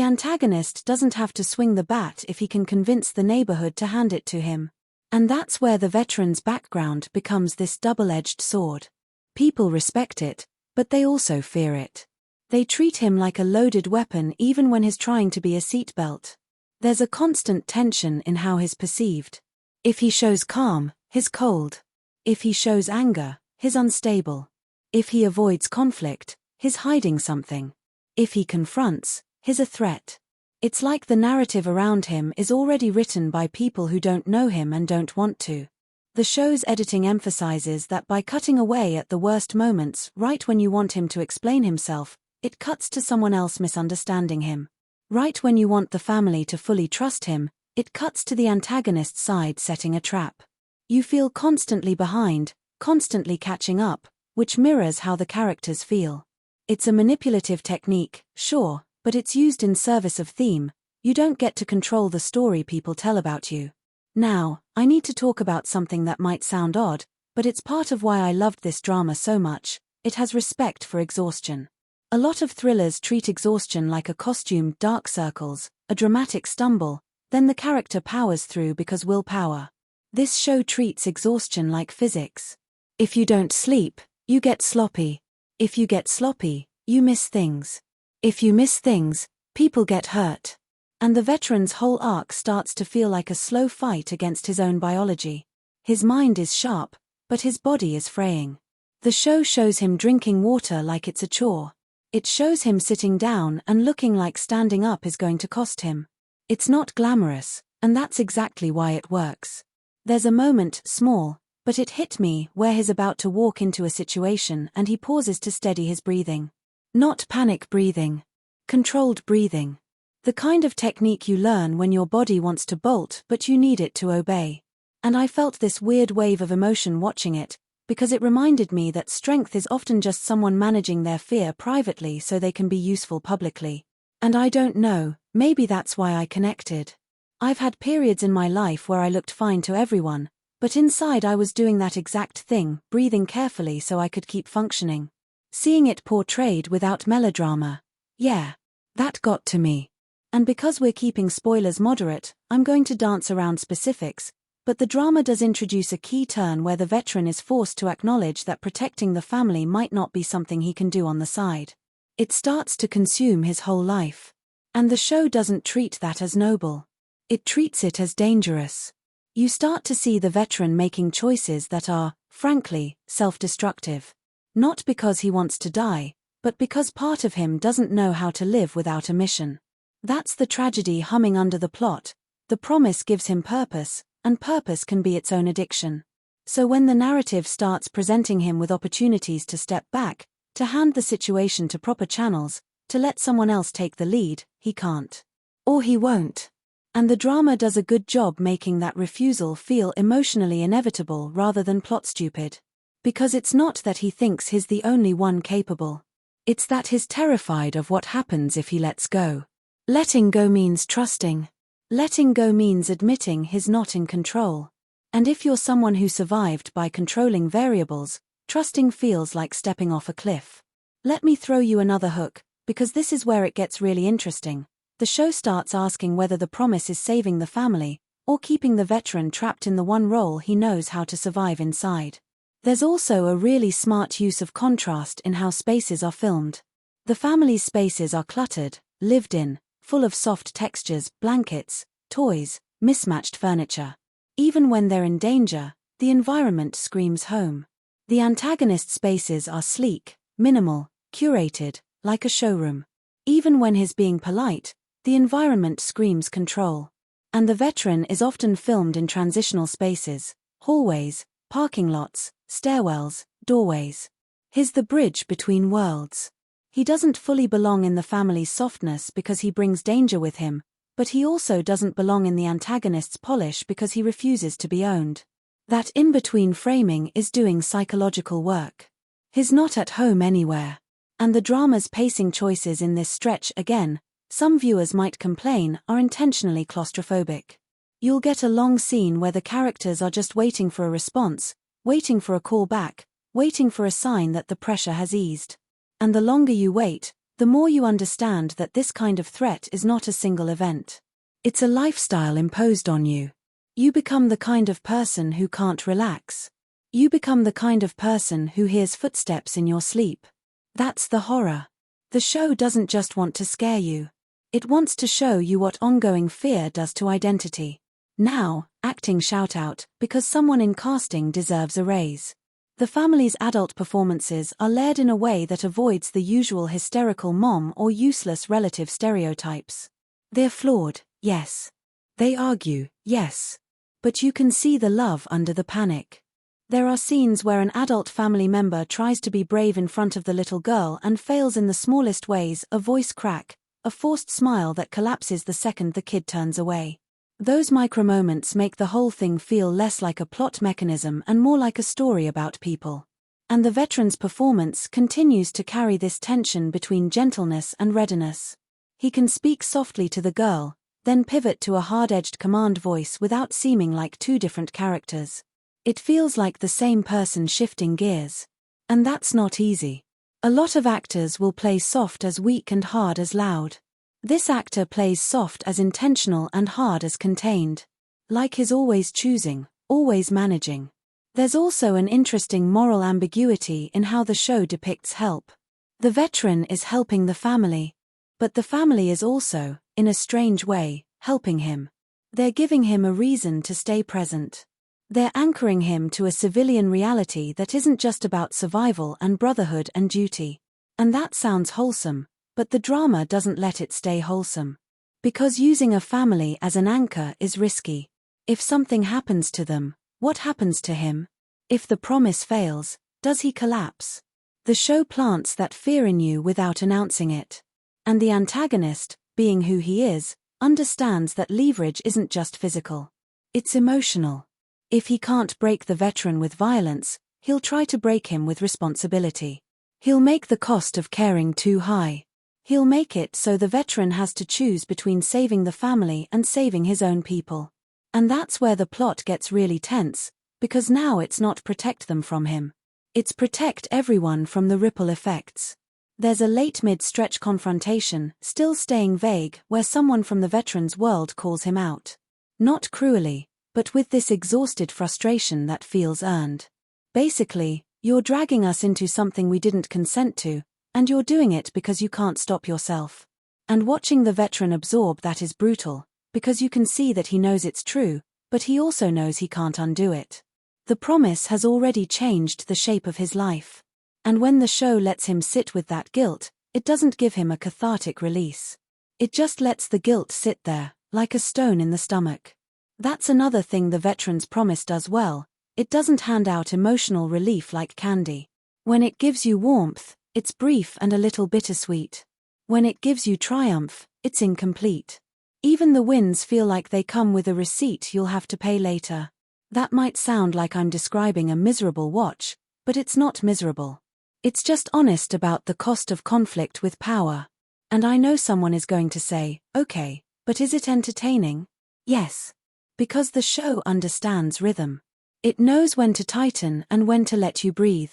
antagonist doesn't have to swing the bat if he can convince the neighborhood to hand it to him. And that's where the veteran's background becomes this double-edged sword. People respect it, but they also fear it. They treat him like a loaded weapon even when he's trying to be a seatbelt. There's a constant tension in how he's perceived. If he shows calm, he's cold. If he shows anger, he's unstable. If he avoids conflict, he's hiding something. If he confronts, he's a threat. It's like the narrative around him is already written by people who don't know him and don't want to. The show's editing emphasizes that by cutting away at the worst moments right when you want him to explain himself, it cuts to someone else misunderstanding him. Right when you want the family to fully trust him, it cuts to the antagonist's side setting a trap. You feel constantly behind, constantly catching up, which mirrors how the characters feel. It's a manipulative technique, sure, but it's used in service of theme. You don't get to control the story people tell about you. Now, I need to talk about something that might sound odd, but it's part of why I loved this drama so much. It has respect for exhaustion. A lot of thrillers treat exhaustion like a costumed dark circles, a dramatic stumble, then the character powers through because willpower. This show treats exhaustion like physics. If you don't sleep, you get sloppy. If you get sloppy, you miss things. If you miss things, people get hurt. And the veteran's whole arc starts to feel like a slow fight against his own biology. His mind is sharp, but his body is fraying. The show shows him drinking water like it's a chore. It shows him sitting down and looking like standing up is going to cost him. It's not glamorous, and that's exactly why it works. There's a moment, small, but it hit me, where he's about to walk into a situation and he pauses to steady his breathing. Not panic breathing. Controlled breathing. The kind of technique you learn when your body wants to bolt but you need it to obey. And I felt this weird wave of emotion watching it, because it reminded me that strength is often just someone managing their fear privately so they can be useful publicly. And I don't know, maybe that's why I connected. I've had periods in my life where I looked fine to everyone, But inside I was doing that exact thing, breathing carefully so I could keep functioning. Seeing it portrayed without melodrama. Yeah. That got to me. And because we're keeping spoilers moderate, I'm going to dance around specifics, but the drama does introduce a key turn where the veteran is forced to acknowledge that protecting the family might not be something he can do on the side. It starts to consume his whole life. And the show doesn't treat that as noble. It treats it as dangerous. You start to see the veteran making choices that are, frankly, self-destructive. Not because he wants to die, but because part of him doesn't know how to live without a mission. That's the tragedy humming under the plot. The promise gives him purpose, and purpose can be its own addiction. So when the narrative starts presenting him with opportunities to step back, to hand the situation to proper channels, to let someone else take the lead, he can't. Or he won't. And the drama does a good job making that refusal feel emotionally inevitable rather than plot stupid. Because it's not that he thinks he's the only one capable. It's that he's terrified of what happens if he lets go. Letting go means trusting. Letting go means admitting he's not in control. And if you're someone who survived by controlling variables, trusting feels like stepping off a cliff. Let me throw you another hook, because this is where it gets really interesting. The show starts asking whether the promise is saving the family, or keeping the veteran trapped in the one role he knows how to survive inside. There's also a really smart use of contrast in how spaces are filmed. The family's spaces are cluttered, lived in, full of soft textures, blankets, toys, mismatched furniture. Even when they're in danger, the environment screams home. The antagonist's spaces are sleek, minimal, curated, like a showroom. Even when he's being polite, the environment screams control. And the veteran is often filmed in transitional spaces, hallways, parking lots, stairwells, doorways. He's the bridge between worlds. He doesn't fully belong in the family's softness because he brings danger with him, but he also doesn't belong in the antagonist's polish because he refuses to be owned. That in-between framing is doing psychological work. He's not at home anywhere. And the drama's pacing choices in this stretch, again, some viewers might complain, are intentionally claustrophobic. You'll get a long scene where the characters are just waiting for a response, waiting for a call back, waiting for a sign that the pressure has eased. And the longer you wait, the more you understand that this kind of threat is not a single event. It's a lifestyle imposed on you. You become the kind of person who can't relax. You become the kind of person who hears footsteps in your sleep. That's the horror. The show doesn't just want to scare you. It wants to show you what ongoing fear does to identity. Now, acting shout-out, because someone in casting deserves a raise. The family's adult performances are layered in a way that avoids the usual hysterical mom or useless relative stereotypes. They're flawed, yes. They argue, yes. But you can see the love under the panic. There are scenes where an adult family member tries to be brave in front of the little girl and fails in the smallest ways, a voice crack, a forced smile that collapses the second the kid turns away. Those micro-moments make the whole thing feel less like a plot mechanism and more like a story about people. And the veteran's performance continues to carry this tension between gentleness and readiness. He can speak softly to the girl, then pivot to a hard-edged command voice without seeming like two different characters. It feels like the same person shifting gears. And that's not easy. A lot of actors will play soft as weak and hard as loud. This actor plays soft as intentional and hard as contained. Like he's always choosing, always managing. There's also an interesting moral ambiguity in how the show depicts help. The veteran is helping the family. But the family is also, in a strange way, helping him. They're giving him a reason to stay present. They're anchoring him to a civilian reality that isn't just about survival and brotherhood and duty. And that sounds wholesome, but the drama doesn't let it stay wholesome. Because using a family as an anchor is risky. If something happens to them, what happens to him? If the promise fails, does he collapse? The show plants that fear in you without announcing it. And the antagonist, being who he is, understands that leverage isn't just physical. It's emotional. If he can't break the veteran with violence, he'll try to break him with responsibility. He'll make the cost of caring too high. He'll make it so the veteran has to choose between saving the family and saving his own people. And that's where the plot gets really tense, Because now it's not protect them from him. It's protect everyone from the ripple effects. There's a late mid-stretch confrontation, still staying vague, where someone from the veteran's world calls him out. Not cruelly, but with this exhausted frustration that feels earned. Basically, you're dragging us into something we didn't consent to, and you're doing it because you can't stop yourself. And watching the veteran absorb that is brutal, because you can see that he knows it's true, but he also knows he can't undo it. The promise has already changed the shape of his life. And when the show lets him sit with that guilt, it doesn't give him a cathartic release. It just lets the guilt sit there, like a stone in the stomach. That's another thing the veteran's promise does well. It doesn't hand out emotional relief like candy. When it gives you warmth, it's brief and a little bittersweet. When it gives you triumph, it's incomplete. Even the wins feel like they come with a receipt you'll have to pay later. That might sound like I'm describing a miserable watch, but it's not miserable. It's just honest about the cost of conflict with power. And I know someone is going to say, okay, but is it entertaining? Yes. Because the show understands rhythm. It knows when to tighten and when to let you breathe.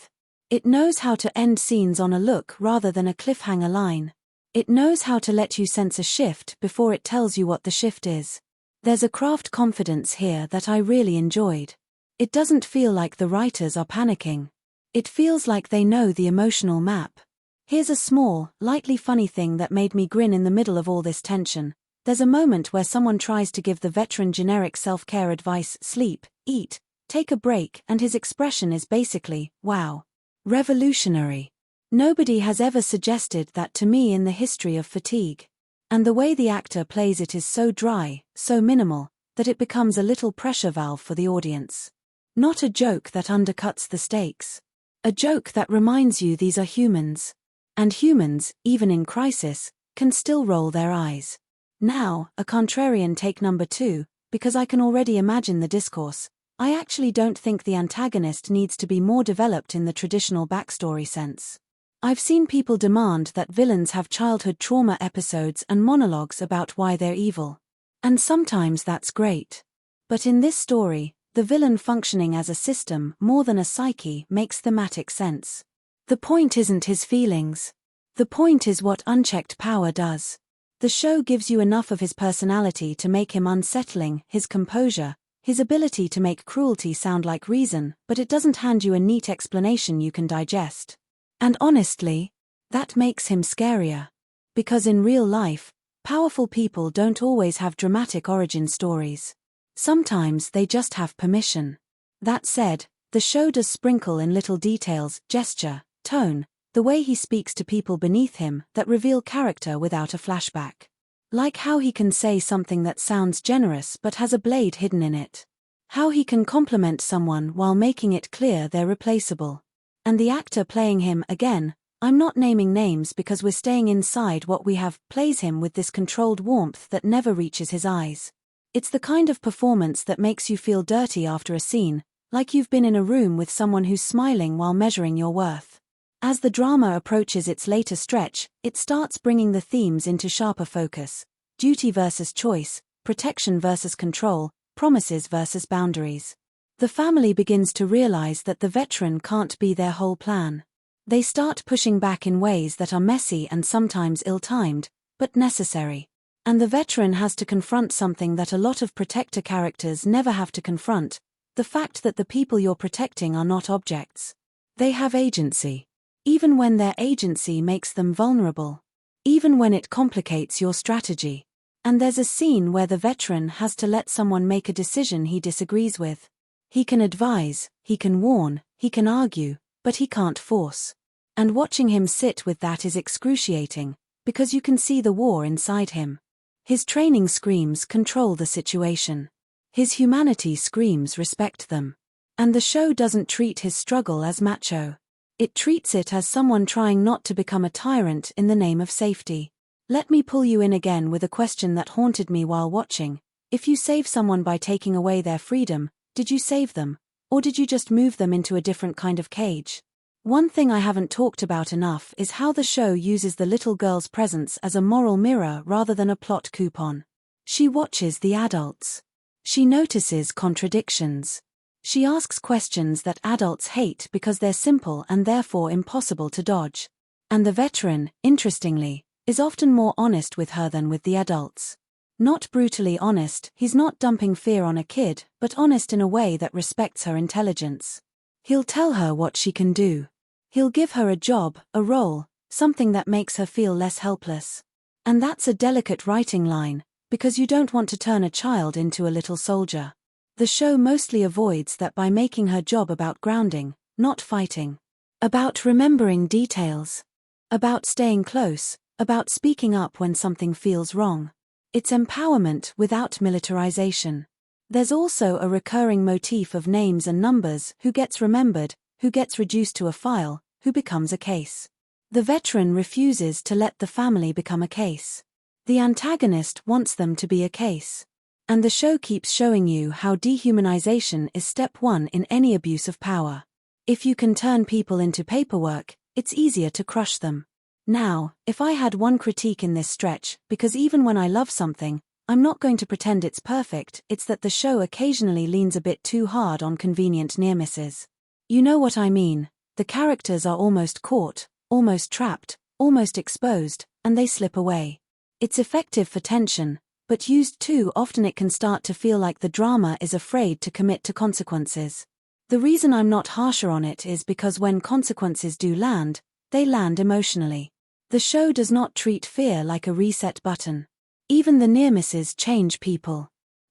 It knows how to end scenes on a look rather than a cliffhanger line. It knows how to let you sense a shift before it tells you what the shift is. There's a craft confidence here that I really enjoyed. It doesn't feel like the writers are panicking. It feels like they know the emotional map. Here's a small, lightly funny thing that made me grin in the middle of all this tension. There's a moment where someone tries to give the veteran generic self-care advice: sleep, eat, take a break, and his expression is basically, wow. Revolutionary. Nobody has ever suggested that to me in the history of fatigue. And the way the actor plays it is so dry, so minimal, that it becomes a little pressure valve for the audience. Not a joke that undercuts the stakes. A joke that reminds you these are humans. And humans, even in crisis, can still roll their eyes. Now, a contrarian take number 2, because I can already imagine the discourse. I actually don't think the antagonist needs to be more developed in the traditional backstory sense. I've seen people demand that villains have childhood trauma episodes and monologues about why they're evil. And sometimes that's great. But in this story, the villain functioning as a system more than a psyche makes thematic sense. The point isn't his feelings. The point is what unchecked power does. The show gives you enough of his personality to make him unsettling, his composure, his ability to make cruelty sound like reason, but it doesn't hand you a neat explanation you can digest. And honestly, that makes him scarier. Because in real life, powerful people don't always have dramatic origin stories. Sometimes they just have permission. That said, the show does sprinkle in little details, gesture, tone, the way he speaks to people beneath him that reveal character without a flashback. Like how he can say something that sounds generous but has a blade hidden in it. How he can compliment someone while making it clear they're replaceable. And the actor playing him, again, I'm not naming names because we're staying inside what we have, plays him with this controlled warmth that never reaches his eyes. It's the kind of performance that makes you feel dirty after a scene, like you've been in a room with someone who's smiling while measuring your worth. As the drama approaches its later stretch, it starts bringing the themes into sharper focus: duty versus choice, protection versus control, promises versus boundaries. The family begins to realize that the veteran can't be their whole plan. They start pushing back in ways that are messy and sometimes ill-timed, but necessary. And the veteran has to confront something that a lot of protector characters never have to confront: the fact that the people you're protecting are not objects. They have agency. Even when their agency makes them vulnerable. Even when it complicates your strategy. And there's a scene where the veteran has to let someone make a decision he disagrees with. He can advise, he can warn, he can argue, but he can't force. And watching him sit with that is excruciating, because you can see the war inside him. His training screams control the situation. His humanity screams respect them. And the show doesn't treat his struggle as macho. It treats it as someone trying not to become a tyrant in the name of safety. Let me pull you in again with a question that haunted me while watching. If you save someone by taking away their freedom, did you save them? Or did you just move them into a different kind of cage? One thing I haven't talked about enough is how the show uses the little girl's presence as a moral mirror rather than a plot coupon. She watches the adults. She notices contradictions. She asks questions that adults hate because they're simple and therefore impossible to dodge. And the veteran, interestingly, is often more honest with her than with the adults. Not brutally honest, he's not dumping fear on a kid, but honest in a way that respects her intelligence. He'll tell her what she can do. He'll give her a job, a role, something that makes her feel less helpless. And that's a delicate writing line, because you don't want to turn a child into a little soldier. The show mostly avoids that by making her job about grounding, not fighting. About remembering details. About staying close, about speaking up when something feels wrong. It's empowerment without militarization. There's also a recurring motif of names and numbers, who gets remembered, who gets reduced to a file, who becomes a case. The veteran refuses to let the family become a case. The antagonist wants them to be a case. And the show keeps showing you how dehumanization is step one in any abuse of power. If you can turn people into paperwork, it's easier to crush them. Now, if I had one critique in this stretch, because even when I love something, I'm not going to pretend it's perfect, it's that the show occasionally leans a bit too hard on convenient near misses. You know what I mean, the characters are almost caught, almost trapped, almost exposed, and they slip away. It's effective for tension, but used too often it can start to feel like the drama is afraid to commit to consequences. The reason I'm not harsher on it is because when consequences do land, they land emotionally. The show does not treat fear like a reset button. Even the near misses change people.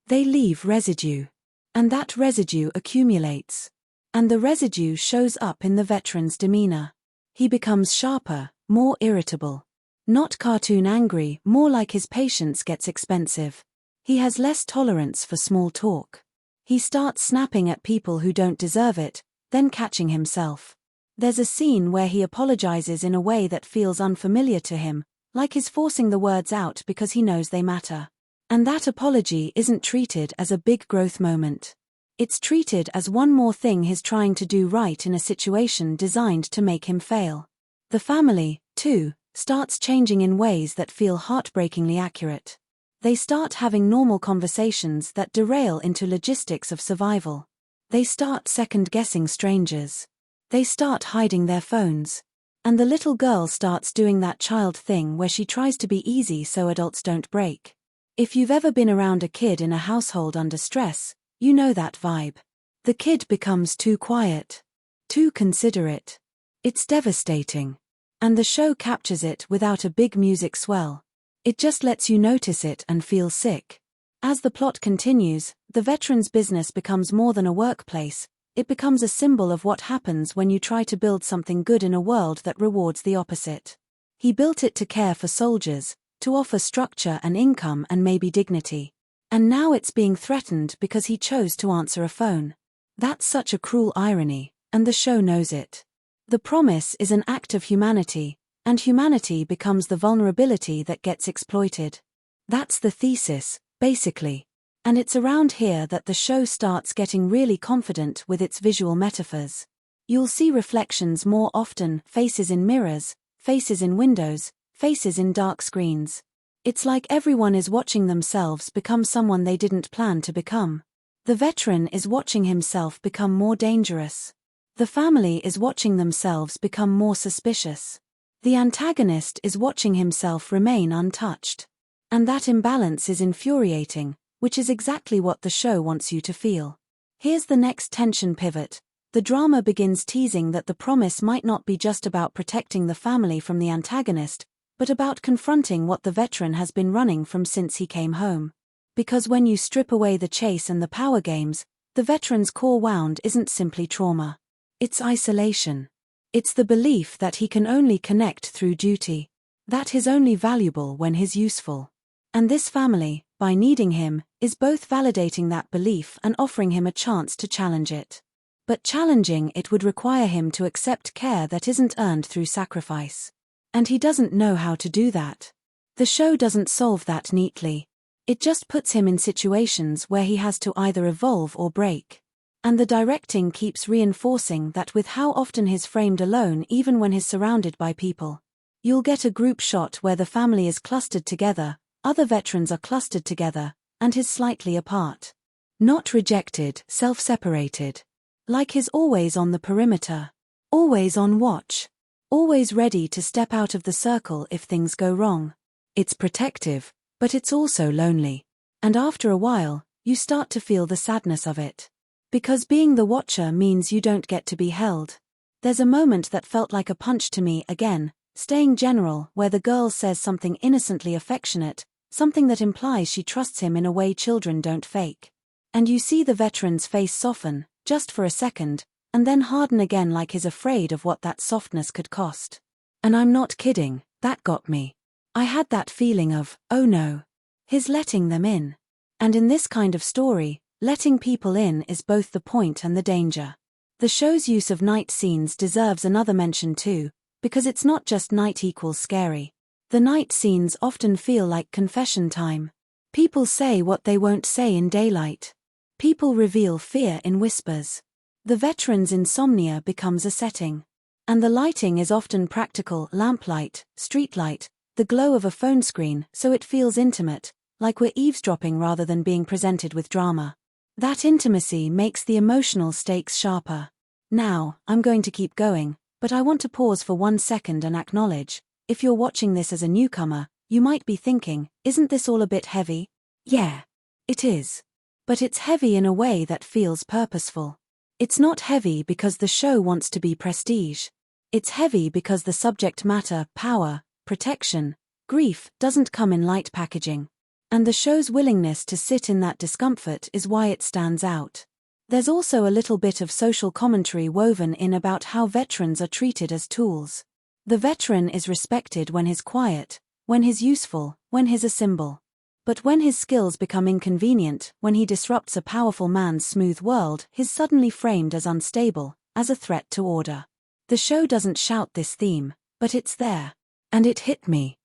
They leave residue. And that residue accumulates. And the residue shows up in the veteran's demeanor. He becomes sharper, more irritable. Not cartoon angry, more like his patience gets expensive. He has less tolerance for small talk. He starts snapping at people who don't deserve it, then catching himself. There's a scene where he apologizes in a way that feels unfamiliar to him, like he's forcing the words out because he knows they matter. And that apology isn't treated as a big growth moment. It's treated as one more thing he's trying to do right in a situation designed to make him fail. The family, too, starts changing in ways that feel heartbreakingly accurate. They start having normal conversations that derail into logistics of survival. They start second-guessing strangers. They start hiding their phones. And the little girl starts doing that child thing where she tries to be easy so adults don't break. If you've ever been around a kid in a household under stress, you know that vibe. The kid becomes too quiet. Too considerate. It's devastating. And the show captures it without a big music swell. It just lets you notice it and feel sick. As the plot continues, the veteran's business becomes more than a workplace. It becomes a symbol of what happens when you try to build something good in a world that rewards the opposite. He built it to care for soldiers, to offer structure and income and maybe dignity. And now it's being threatened because he chose to answer a phone. That's such a cruel irony, and the show knows it. The promise is an act of humanity, and humanity becomes the vulnerability that gets exploited. That's the thesis, basically. And it's around here that the show starts getting really confident with its visual metaphors. You'll see reflections more often, faces in mirrors, faces in windows, faces in dark screens. It's like everyone is watching themselves become someone they didn't plan to become. The veteran is watching himself become more dangerous. The family is watching themselves become more suspicious. The antagonist is watching himself remain untouched. And that imbalance is infuriating, which is exactly what the show wants you to feel. Here's the next tension pivot. The drama begins teasing that the promise might not be just about protecting the family from the antagonist, but about confronting what the veteran has been running from since he came home. Because when you strip away the chase and the power games, the veteran's core wound isn't simply trauma. It's isolation. It's the belief that he can only connect through duty. That he's only valuable when he's useful. And this family, by needing him, is both validating that belief and offering him a chance to challenge it. But challenging it would require him to accept care that isn't earned through sacrifice. And he doesn't know how to do that. The show doesn't solve that neatly. It just puts him in situations where he has to either evolve or break. And the directing keeps reinforcing that with how often he's framed alone even when he's surrounded by people. You'll get a group shot where the family is clustered together, other veterans are clustered together, and he's slightly apart. Not rejected, self-separated. Like he's always on the perimeter. Always on watch. Always ready to step out of the circle if things go wrong. It's protective, but it's also lonely. And after a while, you start to feel the sadness of it. Because being the watcher means you don't get to be held. There's a moment that felt like a punch to me again, Staying General, where the girl says something innocently affectionate, something that implies she trusts him in a way children don't fake. And you see the veteran's face soften, just for a second, and then harden again like he's afraid of what that softness could cost. And I'm not kidding, that got me. I had that feeling of, oh no. He's letting them in. And in this kind of story, letting people in is both the point and the danger. The show's use of night scenes deserves another mention too, because it's not just night equals scary. The night scenes often feel like confession time. People say what they won't say in daylight. People reveal fear in whispers. The veteran's insomnia becomes a setting. And the lighting is often practical lamplight, streetlight, the glow of a phone screen, so it feels intimate, like we're eavesdropping rather than being presented with drama. That intimacy makes the emotional stakes sharper. Now, I'm going to keep going, but I want to pause for 1 second and acknowledge, if you're watching this as a newcomer, you might be thinking, isn't this all a bit heavy? Yeah, it is. But it's heavy in a way that feels purposeful. It's not heavy because the show wants to be prestige. It's heavy because the subject matter, power, protection, grief, doesn't come in light packaging. And the show's willingness to sit in that discomfort is why it stands out. There's also a little bit of social commentary woven in about how veterans are treated as tools. The veteran is respected when he's quiet, when he's useful, when he's a symbol. But when his skills become inconvenient, when he disrupts a powerful man's smooth world, he's suddenly framed as unstable, as a threat to order. The show doesn't shout this theme, but it's there. And it hit me.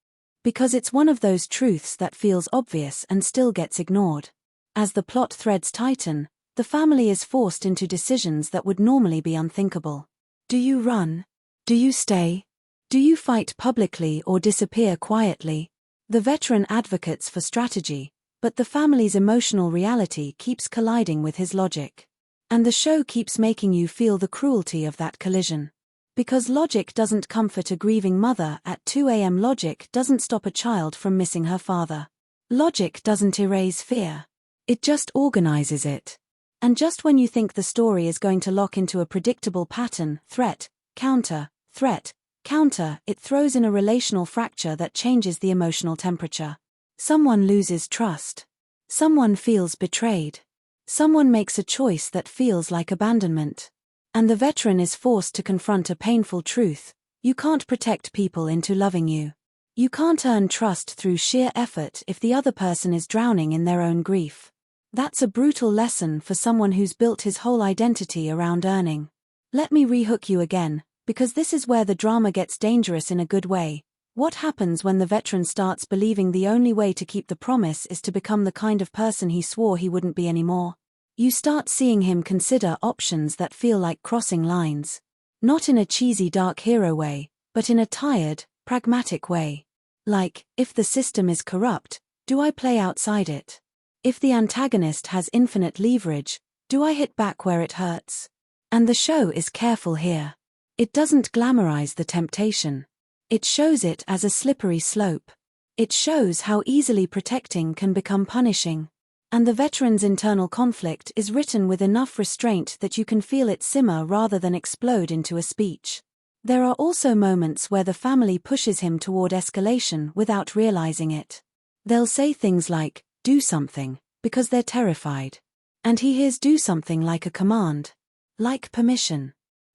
Because it's one of those truths that feels obvious and still gets ignored. As the plot threads tighten, the family is forced into decisions that would normally be unthinkable. Do you run? Do you stay? Do you fight publicly or disappear quietly? The veteran advocates for strategy, but the family's emotional reality keeps colliding with his logic. And the show keeps making you feel the cruelty of that collision. Because logic doesn't comfort a grieving mother at 2 a.m. Logic doesn't stop a child from missing her father. Logic doesn't erase fear. It just organizes it. And just when you think the story is going to lock into a predictable pattern, threat, counter, it throws in a relational fracture that changes the emotional temperature. Someone loses trust. Someone feels betrayed. Someone makes a choice that feels like abandonment. And the veteran is forced to confront a painful truth: you can't protect people into loving you. You can't earn trust through sheer effort if the other person is drowning in their own grief. That's a brutal lesson for someone who's built his whole identity around earning. Let me rehook you again, because this is where the drama gets dangerous in a good way. What happens when the veteran starts believing the only way to keep the promise is to become the kind of person he swore he wouldn't be anymore? You start seeing him consider options that feel like crossing lines. Not in a cheesy dark hero way, but in a tired, pragmatic way. Like, if the system is corrupt, do I play outside it? If the antagonist has infinite leverage, do I hit back where it hurts? And the show is careful here. It doesn't glamorize the temptation. It shows it as a slippery slope. It shows how easily protecting can become punishing. And the veteran's internal conflict is written with enough restraint that you can feel it simmer rather than explode into a speech. There are also moments where the family pushes him toward escalation without realizing it. They'll say things like, do something, because they're terrified. And he hears do something like a command. Like permission.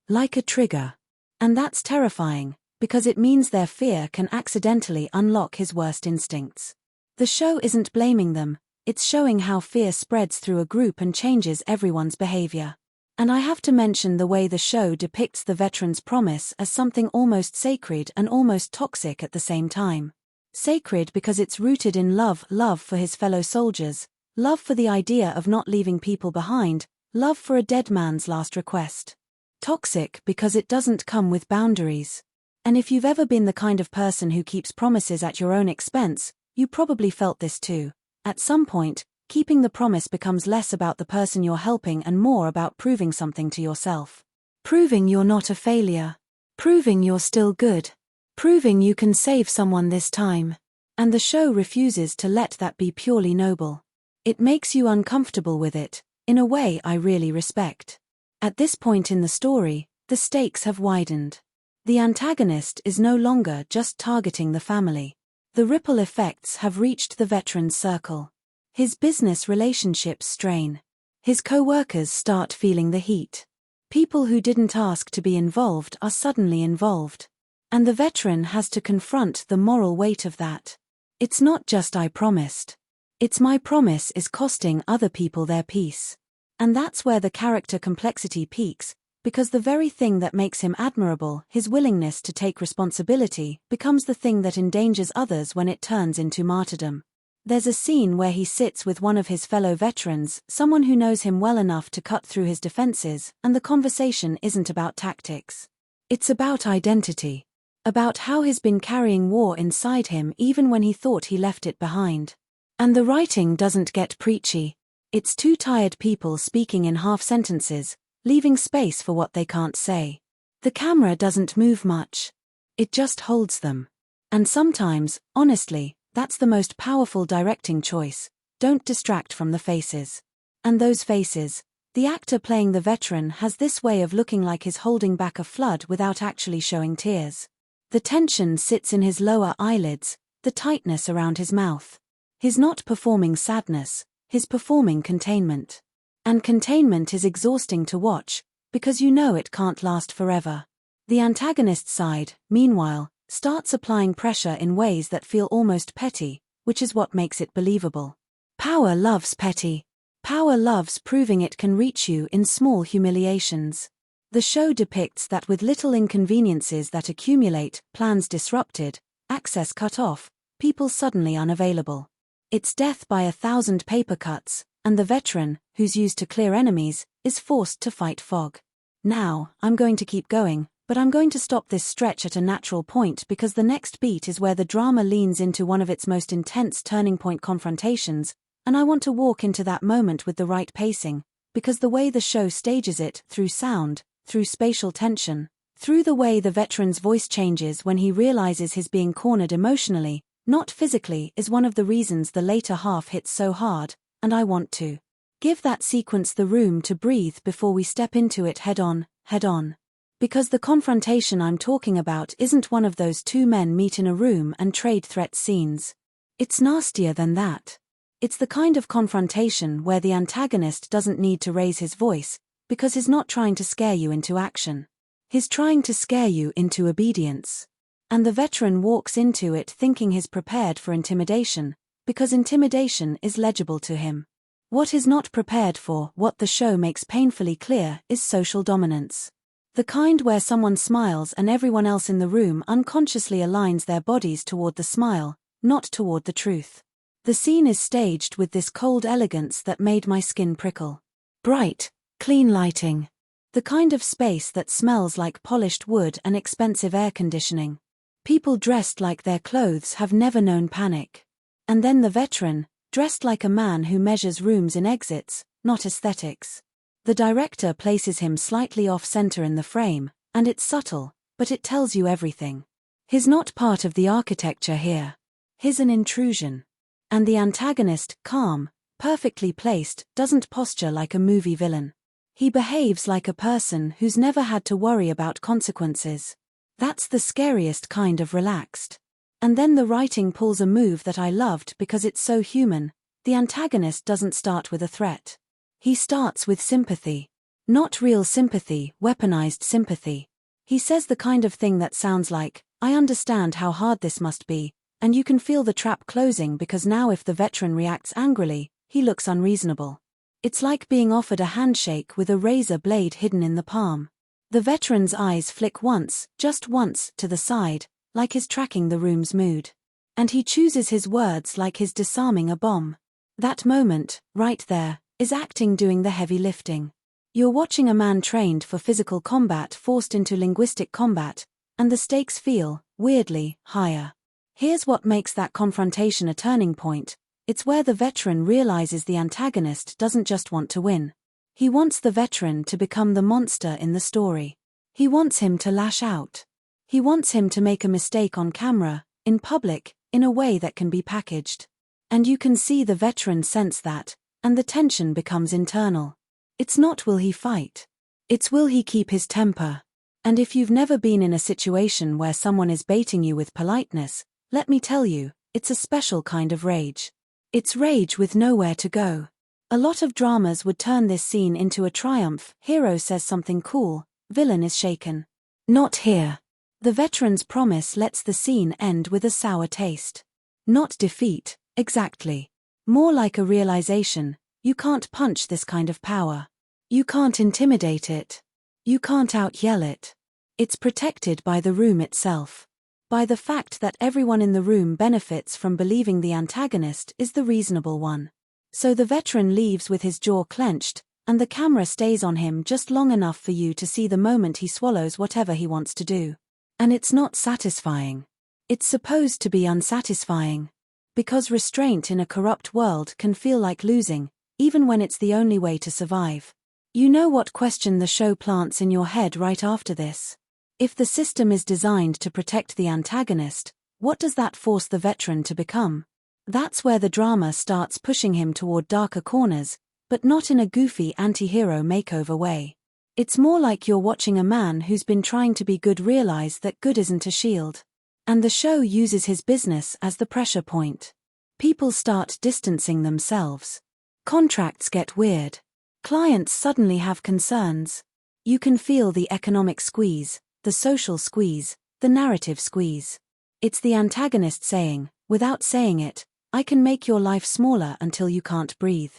Like a trigger. And that's terrifying, because it means their fear can accidentally unlock his worst instincts. The show isn't blaming them. It's showing how fear spreads through a group and changes everyone's behavior. And I have to mention the way the show depicts the veteran's promise as something almost sacred and almost toxic at the same time. Sacred because it's rooted in love for his fellow soldiers, love for the idea of not leaving people behind, love for a dead man's last request. Toxic because it doesn't come with boundaries. And if you've ever been the kind of person who keeps promises at your own expense, you probably felt this too. At some point, keeping the promise becomes less about the person you're helping and more about proving something to yourself. Proving you're not a failure. Proving you're still good. Proving you can save someone this time. And the show refuses to let that be purely noble. It makes you uncomfortable with it, in a way I really respect. At this point in the story, the stakes have widened. The antagonist is no longer just targeting the family. The ripple effects have reached the veteran's circle. His business relationships strain. His co-workers start feeling the heat. People who didn't ask to be involved are suddenly involved. And the veteran has to confront the moral weight of that. It's not just I promised. It's my promise is costing other people their peace. And that's where the character complexity peaks, because the very thing that makes him admirable, his willingness to take responsibility, becomes the thing that endangers others when it turns into martyrdom. There's a scene where he sits with one of his fellow veterans, someone who knows him well enough to cut through his defenses, and the conversation isn't about tactics. It's about identity. About how he's been carrying war inside him even when he thought he left it behind. And the writing doesn't get preachy. It's two tired people speaking in half sentences, leaving space for what they can't say. The camera doesn't move much. It just holds them. And sometimes, honestly, that's the most powerful directing choice. Don't distract from the faces. And those faces, the actor playing the veteran has this way of looking like he's holding back a flood without actually showing tears. The tension sits in his lower eyelids, the tightness around his mouth. He's not performing sadness, he's performing containment. And containment is exhausting to watch, because you know it can't last forever. The antagonist's side, meanwhile, starts applying pressure in ways that feel almost petty, which is what makes it believable. Power loves petty. Power loves proving it can reach you in small humiliations. The show depicts that with little inconveniences that accumulate, plans disrupted, access cut off, people suddenly unavailable. It's death by 1,000 paper cuts, and the veteran, who's used to clear enemies, is forced to fight fog. Now, I'm going to keep going, but I'm going to stop this stretch at a natural point because the next beat is where the drama leans into one of its most intense turning point confrontations, and I want to walk into that moment with the right pacing, because the way the show stages it, through sound, through spatial tension, through the way the veteran's voice changes when he realizes he's being cornered emotionally, not physically, is one of the reasons the later half hits so hard, and I want to give that sequence the room to breathe before we step into it head on. Because the confrontation I'm talking about isn't one of those two men meet in a room and trade threats scenes. It's nastier than that. It's the kind of confrontation where the antagonist doesn't need to raise his voice, because he's not trying to scare you into action. He's trying to scare you into obedience. And the veteran walks into it thinking he's prepared for intimidation, because intimidation is legible to him. What he's not prepared for, what the show makes painfully clear, is social dominance. The kind where someone smiles and everyone else in the room unconsciously aligns their bodies toward the smile, not toward the truth. The scene is staged with this cold elegance that made my skin prickle. Bright, clean lighting. The kind of space that smells like polished wood and expensive air conditioning. People dressed like their clothes have never known panic. And then the veteran, dressed like a man who measures rooms in exits, not aesthetics. The director places him slightly off-center in the frame, and it's subtle, but it tells you everything. He's not part of the architecture here. He's an intrusion. And the antagonist, calm, perfectly placed, doesn't posture like a movie villain. He behaves like a person who's never had to worry about consequences. That's the scariest kind of relaxed. And then the writing pulls a move that I loved because it's so human. The antagonist doesn't start with a threat. He starts with sympathy. Not real sympathy, weaponized sympathy. He says the kind of thing that sounds like, I understand how hard this must be, and you can feel the trap closing because now if the veteran reacts angrily, he looks unreasonable. It's like being offered a handshake with a razor blade hidden in the palm. The veteran's eyes flick once, just once, to the side, like he's tracking the room's mood. And he chooses his words like he's disarming a bomb. That moment, right there, is acting doing the heavy lifting. You're watching a man trained for physical combat forced into linguistic combat, and the stakes feel, weirdly, higher. Here's what makes that confrontation a turning point. It's where the veteran realizes the antagonist doesn't just want to win. He wants the veteran to become the monster in the story. He wants him to lash out. He wants him to make a mistake on camera, in public, in a way that can be packaged. And you can see the veteran sense that, and the tension becomes internal. It's not will he fight. It's will he keep his temper. And if you've never been in a situation where someone is baiting you with politeness, let me tell you, it's a special kind of rage. It's rage with nowhere to go. A lot of dramas would turn this scene into a triumph. Hero says something cool, villain is shaken. Not here. The veteran's promise lets the scene end with a sour taste. Not defeat, exactly. More like a realization, you can't punch this kind of power. You can't intimidate it. You can't out-yell it. It's protected by the room itself. By the fact that everyone in the room benefits from believing the antagonist is the reasonable one. So the veteran leaves with his jaw clenched, and the camera stays on him just long enough for you to see the moment he swallows whatever he wants to do. And it's not satisfying. It's supposed to be unsatisfying. Because restraint in a corrupt world can feel like losing, even when it's the only way to survive. You know what question the show plants in your head right after this? If the system is designed to protect the antagonist, what does that force the veteran to become? That's where the drama starts pushing him toward darker corners, but not in a goofy anti-hero makeover way. It's more like you're watching a man who's been trying to be good realize that good isn't a shield. And the show uses his business as the pressure point. People start distancing themselves. Contracts get weird. Clients suddenly have concerns. You can feel the economic squeeze, the social squeeze, the narrative squeeze. It's the antagonist saying, without saying it, I can make your life smaller until you can't breathe.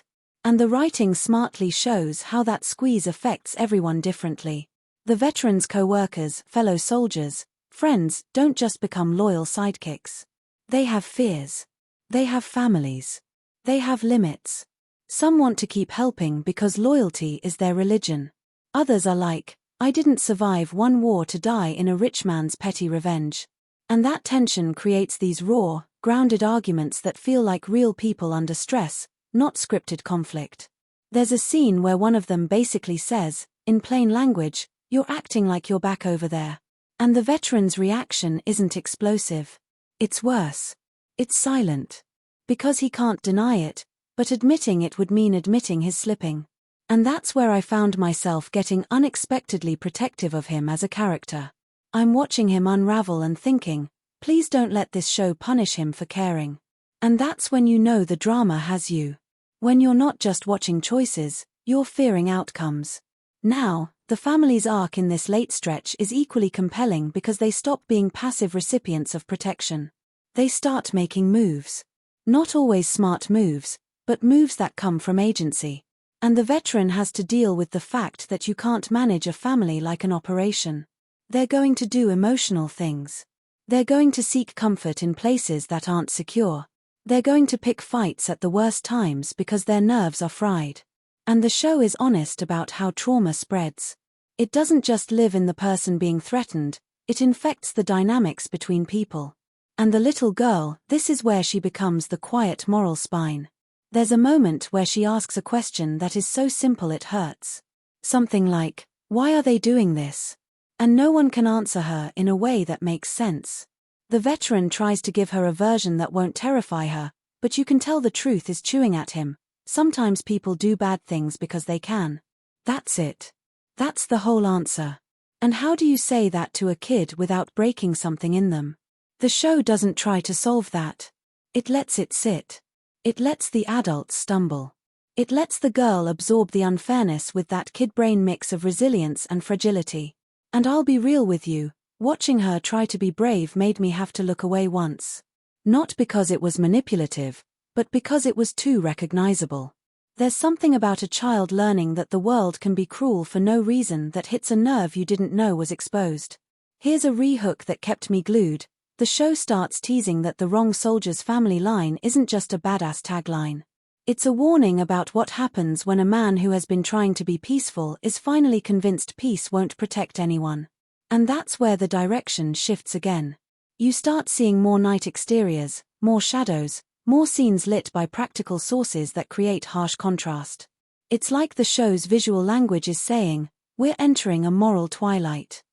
And the writing smartly shows how that squeeze affects everyone differently. The veterans' co-workers, fellow soldiers, friends don't just become loyal sidekicks. They have fears. They have families. They have limits. Some want to keep helping because loyalty is their religion. Others are like, I didn't survive one war to die in a rich man's petty revenge. And that tension creates these raw, grounded arguments that feel like real people under stress, not scripted conflict. There's a scene where one of them basically says, in plain language, you're acting like you're back over there. And the veteran's reaction isn't explosive. It's worse. It's silent. Because he can't deny it, but admitting it would mean admitting his slipping. And that's where I found myself getting unexpectedly protective of him as a character. I'm watching him unravel and thinking, please don't let this show punish him for caring. And that's when you know the drama has you. When you're not just watching choices, you're fearing outcomes. Now, the family's arc in this late stretch is equally compelling because they stop being passive recipients of protection. They start making moves. Not always smart moves, but moves that come from agency. And the veteran has to deal with the fact that you can't manage a family like an operation. They're going to do emotional things. They're going to seek comfort in places that aren't secure. They're going to pick fights at the worst times because their nerves are fried. And the show is honest about how trauma spreads. It doesn't just live in the person being threatened, it infects the dynamics between people. And the little girl, this is where she becomes the quiet moral spine. There's a moment where she asks a question that is so simple it hurts. Something like, why are they doing this? And no one can answer her in a way that makes sense. The veteran tries to give her a version that won't terrify her, but you can tell the truth is chewing at him. Sometimes people do bad things because they can. That's it. That's the whole answer. And how do you say that to a kid without breaking something in them? The show doesn't try to solve that. It lets it sit. It lets the adults stumble. It lets the girl absorb the unfairness with that kid brain mix of resilience and fragility. And I'll be real with you, watching her try to be brave made me have to look away once. Not because it was manipulative, but because it was too recognizable. There's something about a child learning that the world can be cruel for no reason that hits a nerve you didn't know was exposed. Here's a rehook that kept me glued. The show starts teasing that the wrong soldier's family line isn't just a badass tagline. It's a warning about what happens when a man who has been trying to be peaceful is finally convinced peace won't protect anyone. And that's where the direction shifts again. You start seeing more night exteriors, more shadows, more scenes lit by practical sources that create harsh contrast. It's like the show's visual language is saying, we're entering a moral twilight.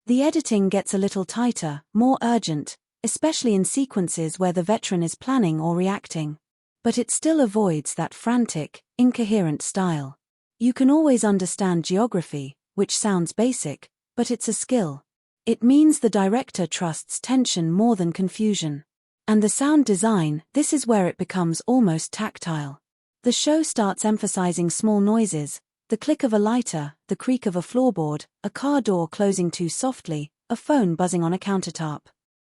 The editing gets a little tighter, more urgent, especially in sequences where the veteran is planning or reacting. But it still avoids that frantic, incoherent style. You can always understand geography, which sounds basic, but it's a skill. It means the director trusts tension more than confusion. And the sound design, this is where it becomes almost tactile. The show starts emphasizing small noises, the click of a lighter, the creak of a floorboard, a car door closing too softly, a phone buzzing on a countertop.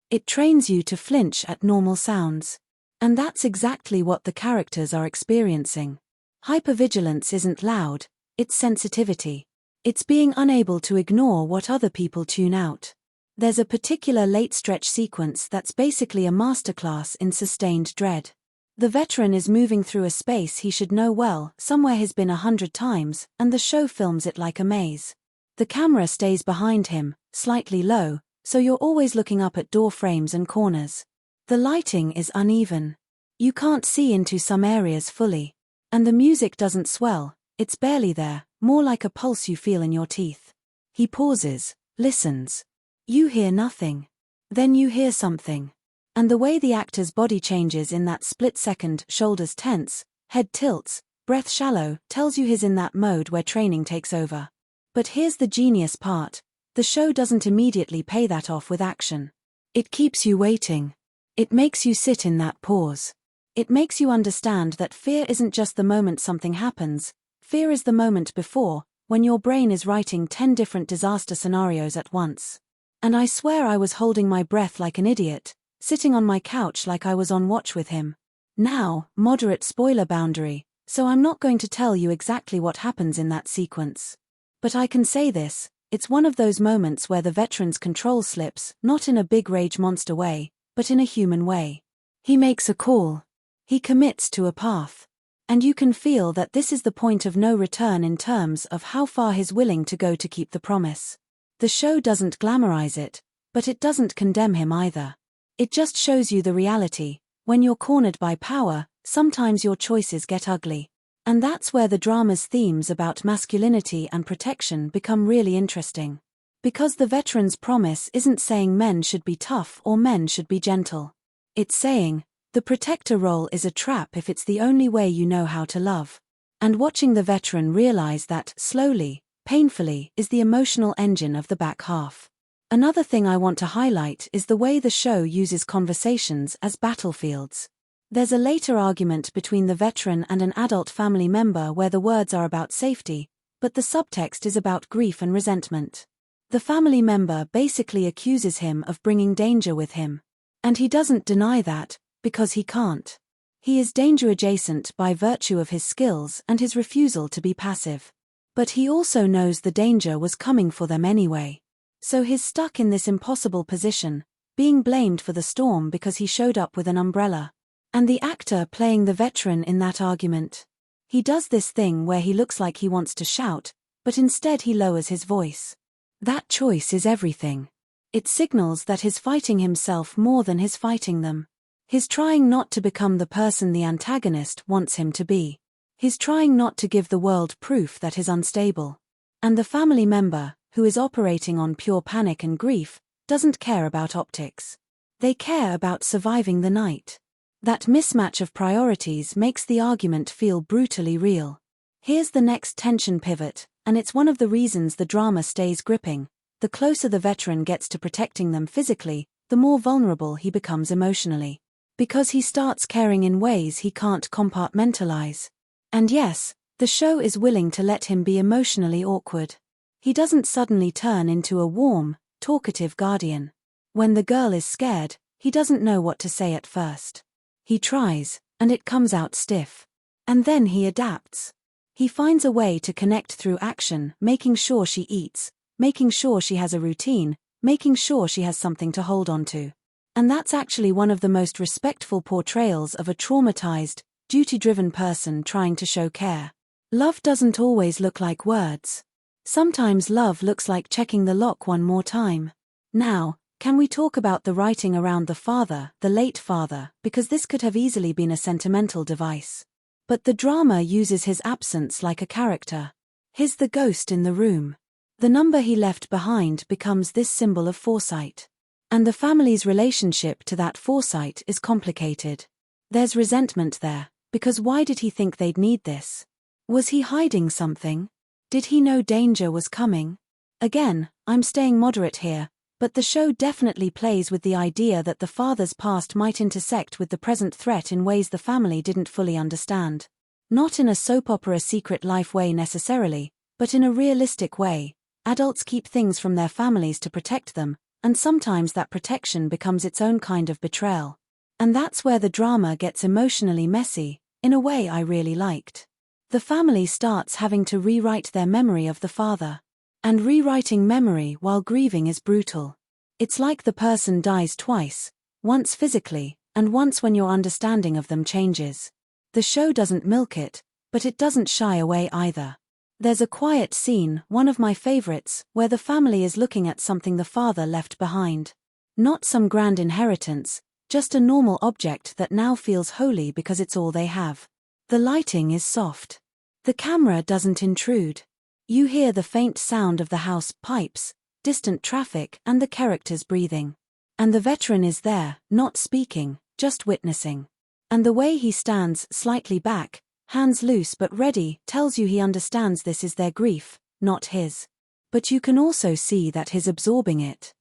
It trains you to flinch at normal sounds. And that's exactly what the characters are experiencing. Hypervigilance isn't loud, it's sensitivity. It's being unable to ignore what other people tune out. There's a particular late stretch sequence that's basically a masterclass in sustained dread. The veteran is moving through a space he should know well, somewhere he's been 100 times, and the show films it like a maze. The camera stays behind him, slightly low, so you're always looking up at door frames and corners. The lighting is uneven. You can't see into some areas fully. And the music doesn't swell, it's barely there, more like a pulse you feel in your teeth. He pauses, listens. You hear nothing. Then you hear something. And the way the actor's body changes in that split second, shoulders tense, head tilts, breath shallow, tells you he's in that mode where training takes over. But here's the genius part. The show doesn't immediately pay that off with action. It keeps you waiting. It makes you sit in that pause. It makes you understand that fear isn't just the moment something happens, fear is the moment before, when your brain is writing 10 different disaster scenarios at once. And I swear I was holding my breath like an idiot, sitting on my couch like I was on watch with him. Now, moderate spoiler boundary, so I'm not going to tell you exactly what happens in that sequence. But I can say this, it's one of those moments where the veteran's control slips, not in a big rage monster way, but in a human way. He makes a call. He commits to a path. And you can feel that this is the point of no return in terms of how far he's willing to go to keep the promise. The show doesn't glamorize it, but it doesn't condemn him either. It just shows you the reality. When you're cornered by power, sometimes your choices get ugly. And that's where the drama's themes about masculinity and protection become really interesting. Because the veteran's promise isn't saying men should be tough or men should be gentle. It's saying, the protector role is a trap if it's the only way you know how to love. And watching the veteran realize that, slowly, painfully, is the emotional engine of the back half. Another thing I want to highlight is the way the show uses conversations as battlefields. There's a later argument between the veteran and an adult family member where the words are about safety, but the subtext is about grief and resentment. The family member basically accuses him of bringing danger with him. And he doesn't deny that, because he can't. He is danger adjacent by virtue of his skills and his refusal to be passive. But he also knows the danger was coming for them anyway. So he's stuck in this impossible position, being blamed for the storm because he showed up with an umbrella. And the actor playing the veteran in that argument. He does this thing where he looks like he wants to shout, but instead he lowers his voice. That choice is everything. It signals that he's fighting himself more than he's fighting them. He's trying not to become the person the antagonist wants him to be. He's trying not to give the world proof that he's unstable. And the family member, who is operating on pure panic and grief, doesn't care about optics. They care about surviving the night. That mismatch of priorities makes the argument feel brutally real. Here's the next tension pivot, and it's one of the reasons the drama stays gripping. The closer the veteran gets to protecting them physically, the more vulnerable he becomes emotionally. Because he starts caring in ways he can't compartmentalize. And yes, the show is willing to let him be emotionally awkward. He doesn't suddenly turn into a warm, talkative guardian. When the girl is scared, he doesn't know what to say at first. He tries, and it comes out stiff. And then he adapts. He finds a way to connect through action, making sure she eats, making sure she has a routine, making sure she has something to hold on to. And that's actually one of the most respectful portrayals of a traumatized, duty-driven person trying to show care. Love doesn't always look like words. Sometimes love looks like checking the lock one more time. Now, Can we talk about the writing around the father, the late father, because this could have easily been a sentimental device. But the drama uses his absence like a character. He's the ghost in the room. The number he left behind becomes this symbol of foresight. And the family's relationship to that foresight is complicated. There's resentment there, because why did he think they'd need this? Was he hiding something? Did he know danger was coming? Again, I'm staying moderate here, but the show definitely plays with the idea that the father's past might intersect with the present threat in ways the family didn't fully understand. Not in a soap opera secret life way necessarily, but in a realistic way. Adults keep things from their families to protect them, and sometimes that protection becomes its own kind of betrayal. And that's where the drama gets emotionally messy, in a way I really liked. The family starts having to rewrite their memory of the father. And rewriting memory while grieving is brutal. It's like the person dies twice, once physically, and once when your understanding of them changes. The show doesn't milk it, but it doesn't shy away either. There's a quiet scene, one of my favorites, where the family is looking at something the father left behind. Not some grand inheritance, just a normal object that now feels holy because it's all they have. The lighting is soft. The camera doesn't intrude. You hear the faint sound of the house pipes, distant traffic, and the characters breathing. And the veteran is there, not speaking, just witnessing. And the way he stands slightly back, hands loose but ready, tells you he understands this is their grief, not his. But you can also see that he's absorbing it.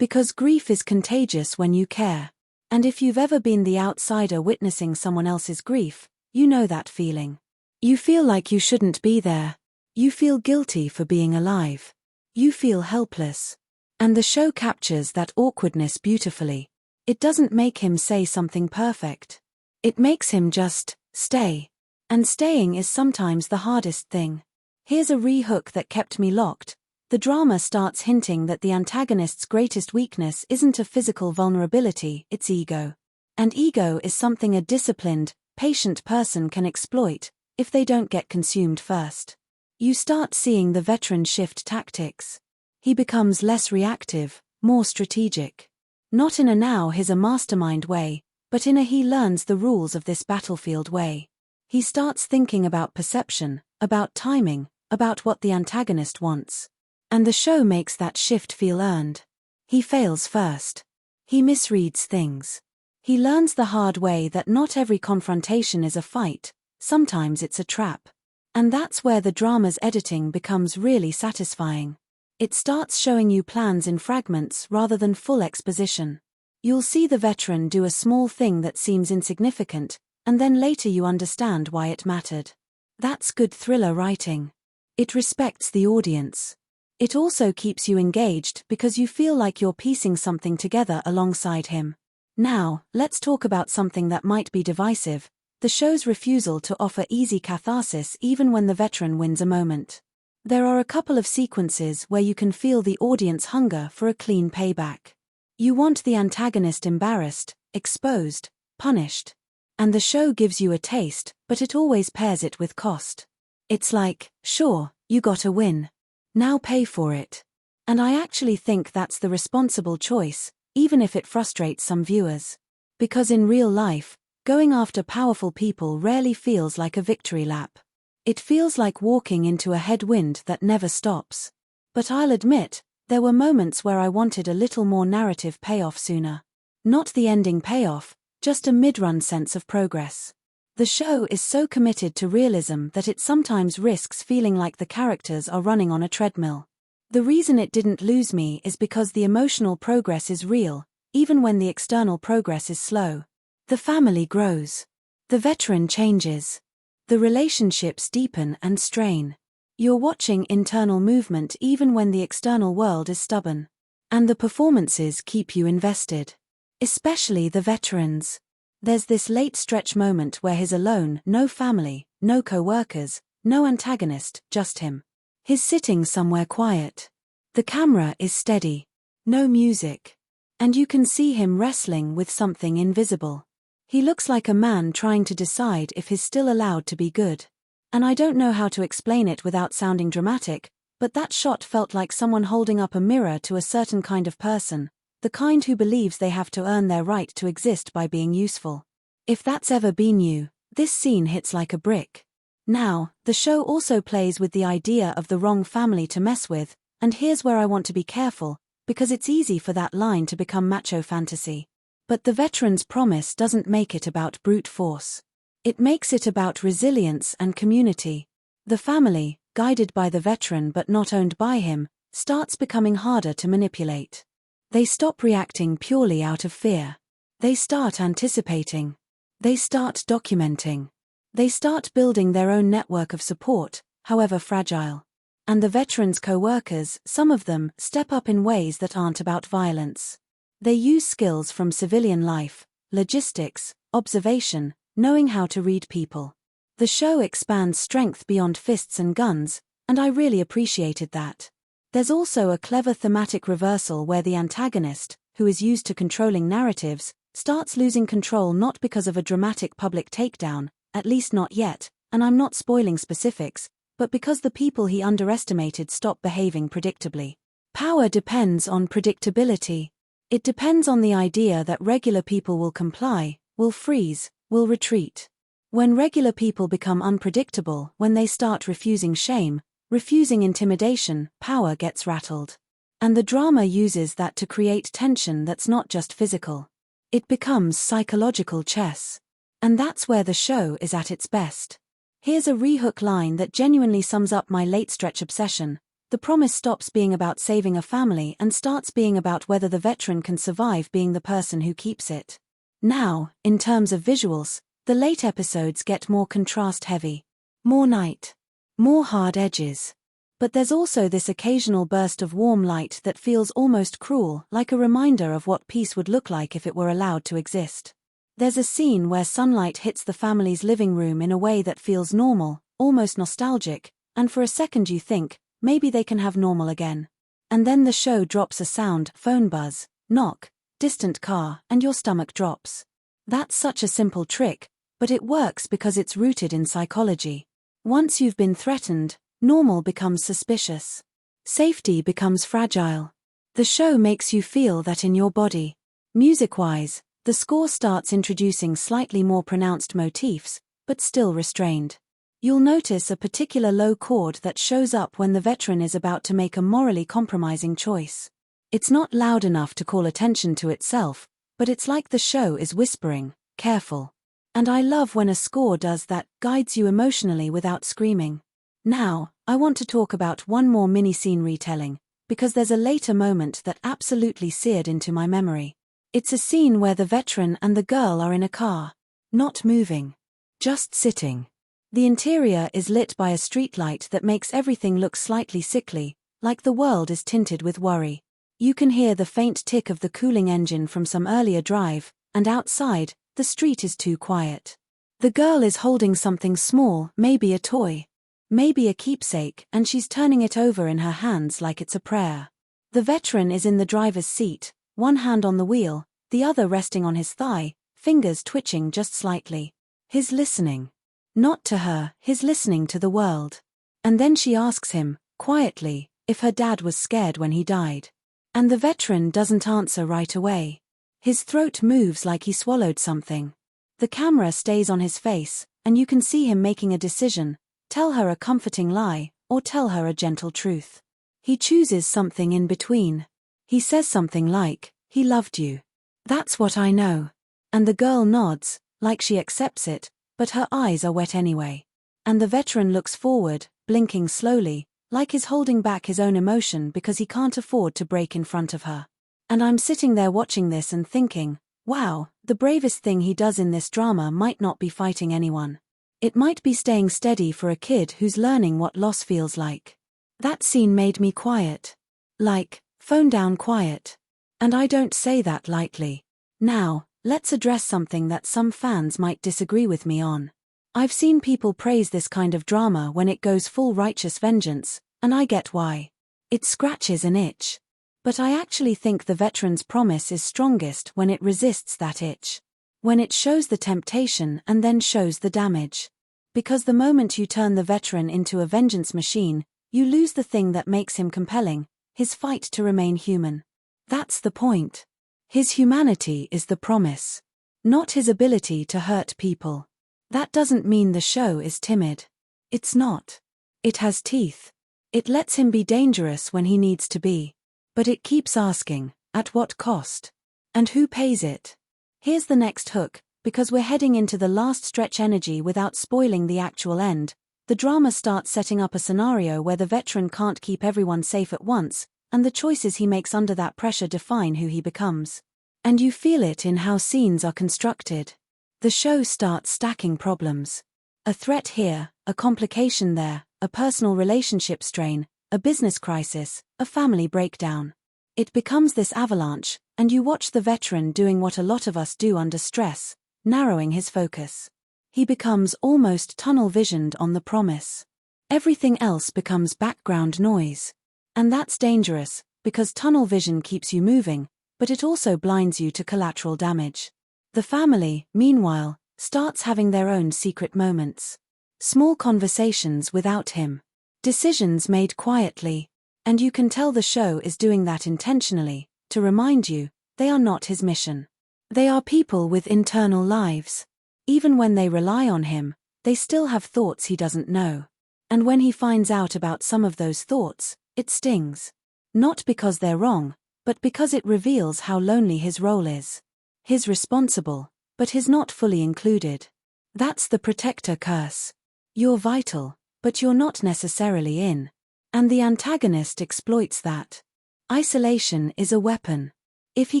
Because grief is contagious when you care. And if you've ever been the outsider witnessing someone else's grief, you know that feeling. You feel like you shouldn't be there. You feel guilty for being alive. You feel helpless. And the show captures that awkwardness beautifully. It doesn't make him say something perfect. It makes him just stay. And staying is sometimes the hardest thing. Here's a re-hook that kept me locked. The drama starts hinting that the antagonist's greatest weakness isn't a physical vulnerability, it's ego. And ego is something a disciplined, patient person can exploit, if they don't get consumed first. You start seeing the veteran shift tactics. He becomes less reactive, more strategic. Not in a now he's a mastermind way, but in a he learns the rules of this battlefield way. He starts thinking about perception, about timing, about what the antagonist wants. And the show makes that shift feel earned. He fails first. He misreads things. He learns the hard way that not every confrontation is a fight, sometimes it's a trap. And that's where the drama's editing becomes really satisfying. It starts showing you plans in fragments rather than full exposition. You'll see the veteran do a small thing that seems insignificant, and then later you understand why it mattered. That's good thriller writing. It respects the audience. It also keeps you engaged because you feel like you're piecing something together alongside him. Now, let's talk about something that might be divisive: the show's refusal to offer easy catharsis even when the veteran wins a moment. There are a couple of sequences where you can feel the audience hunger for a clean payback. You want the antagonist embarrassed, exposed, punished. And the show gives you a taste, but it always pairs it with cost. It's like, sure, you got a win. Now pay for it. And I actually think that's the responsible choice, even if it frustrates some viewers. Because in real life, going after powerful people rarely feels like a victory lap. It feels like walking into a headwind that never stops. But I'll admit, there were moments where I wanted a little more narrative payoff sooner. Not the ending payoff, just a mid-run sense of progress. The show is so committed to realism that it sometimes risks feeling like the characters are running on a treadmill. The reason it didn't lose me is because the emotional progress is real, even when the external progress is slow. The family grows. The veteran changes. The relationships deepen and strain. You're watching internal movement even when the external world is stubborn. And the performances keep you invested. Especially the veterans. There's this late stretch moment where he's alone, no family, no co-workers, no antagonist, just him. He's sitting somewhere quiet. The camera is steady. No music. And you can see him wrestling with something invisible. He looks like a man trying to decide if he's still allowed to be good. And I don't know how to explain it without sounding dramatic, but that shot felt like someone holding up a mirror to a certain kind of person, the kind who believes they have to earn their right to exist by being useful. If that's ever been you, this scene hits like a brick. Now, the show also plays with the idea of the wrong family to mess with, and here's where I want to be careful, because it's easy for that line to become macho fantasy. But The Veteran's Promise doesn't make it about brute force. It makes it about resilience and community. The family, guided by the veteran but not owned by him, starts becoming harder to manipulate. They stop reacting purely out of fear. They start anticipating. They start documenting. They start building their own network of support, however fragile. And the veterans' co-workers, some of them, step up in ways that aren't about violence. They use skills from civilian life, logistics, observation, knowing how to read people. The show expands strength beyond fists and guns, and I really appreciated that. There's also a clever thematic reversal where the antagonist, who is used to controlling narratives, starts losing control not because of a dramatic public takedown, at least not yet, and I'm not spoiling specifics, but because the people he underestimated stop behaving predictably. Power depends on predictability. It depends on the idea that regular people will comply, will freeze, will retreat. When regular people become unpredictable, when they start refusing shame, refusing intimidation, power gets rattled. And the drama uses that to create tension that's not just physical. It becomes psychological chess. And that's where the show is at its best. Here's a rehook line that genuinely sums up my late-stretch obsession. The promise stops being about saving a family and starts being about whether the veteran can survive being the person who keeps it. Now, in terms of visuals, the late episodes get more contrast-heavy. More night. More hard edges. But there's also this occasional burst of warm light that feels almost cruel, like a reminder of what peace would look like if it were allowed to exist. There's a scene where sunlight hits the family's living room in a way that feels normal, almost nostalgic, and for a second you think, maybe they can have normal again. And then the show drops a sound, phone buzz, knock, distant car, and your stomach drops. That's such a simple trick, but it works because it's rooted in psychology. Once you've been threatened, normal becomes suspicious. Safety becomes fragile. The show makes you feel that in your body. Music-wise, the score starts introducing slightly more pronounced motifs, but still restrained. You'll notice a particular low chord that shows up when the veteran is about to make a morally compromising choice. It's not loud enough to call attention to itself, but it's like the show is whispering, careful. And I love when a score does that, guides you emotionally without screaming. Now, I want to talk about one more mini-scene retelling, because there's a later moment that absolutely seared into my memory. It's a scene where the veteran and the girl are in a car. Not moving. Just sitting. The interior is lit by a streetlight that makes everything look slightly sickly, like the world is tinted with worry. You can hear the faint tick of the cooling engine from some earlier drive, and outside, the street is too quiet. The girl is holding something small, maybe a toy. Maybe a keepsake, and she's turning it over in her hands like it's a prayer. The veteran is in the driver's seat, one hand on the wheel, the other resting on his thigh, fingers twitching just slightly. He's listening. Not to her, he's listening to the world. And then she asks him, quietly, if her dad was scared when he died. And the veteran doesn't answer right away. His throat moves like he swallowed something. The camera stays on his face, and you can see him making a decision, tell her a comforting lie, or tell her a gentle truth. He chooses something in between. He says something like, he loved you. That's what I know. And the girl nods, like she accepts it, but her eyes are wet anyway. And the veteran looks forward, blinking slowly, like he's holding back his own emotion because he can't afford to break in front of her. And I'm sitting there watching this and thinking, wow, the bravest thing he does in this drama might not be fighting anyone. It might be staying steady for a kid who's learning what loss feels like. That scene made me quiet. Like, phone down quiet. And I don't say that lightly. Now, let's address something that some fans might disagree with me on. I've seen people praise this kind of drama when it goes full righteous vengeance, and I get why. It scratches an itch. But I actually think The Veteran's Promise is strongest when it resists that itch. When it shows the temptation and then shows the damage. Because the moment you turn the veteran into a vengeance machine, you lose the thing that makes him compelling, his fight to remain human. That's the point. His humanity is the promise, not his ability to hurt people. That doesn't mean the show is timid. It's not. It has teeth. It lets him be dangerous when he needs to be. But it keeps asking, at what cost? And who pays it? Here's the next hook, because we're heading into the last stretch energy without spoiling the actual end. The drama starts setting up a scenario where the veteran can't keep everyone safe at once, and the choices he makes under that pressure define who he becomes. And you feel it in how scenes are constructed. The show starts stacking problems. A threat here, a complication there, a personal relationship strain, a business crisis, a family breakdown. It becomes this avalanche, and you watch the veteran doing what a lot of us do under stress, narrowing his focus. He becomes almost tunnel-visioned on the promise. Everything else becomes background noise. And that's dangerous, because tunnel vision keeps you moving, but it also blinds you to collateral damage. The family, meanwhile, starts having their own secret moments. Small conversations without him. Decisions made quietly. And you can tell the show is doing that intentionally, to remind you, they are not his mission. They are people with internal lives. Even when they rely on him, they still have thoughts he doesn't know. And when he finds out about some of those thoughts, it stings. Not because they're wrong, but because it reveals how lonely his role is. He's responsible, but he's not fully included. That's the protector curse. You're vital, but you're not necessarily in. And the antagonist exploits that. Isolation is a weapon. If he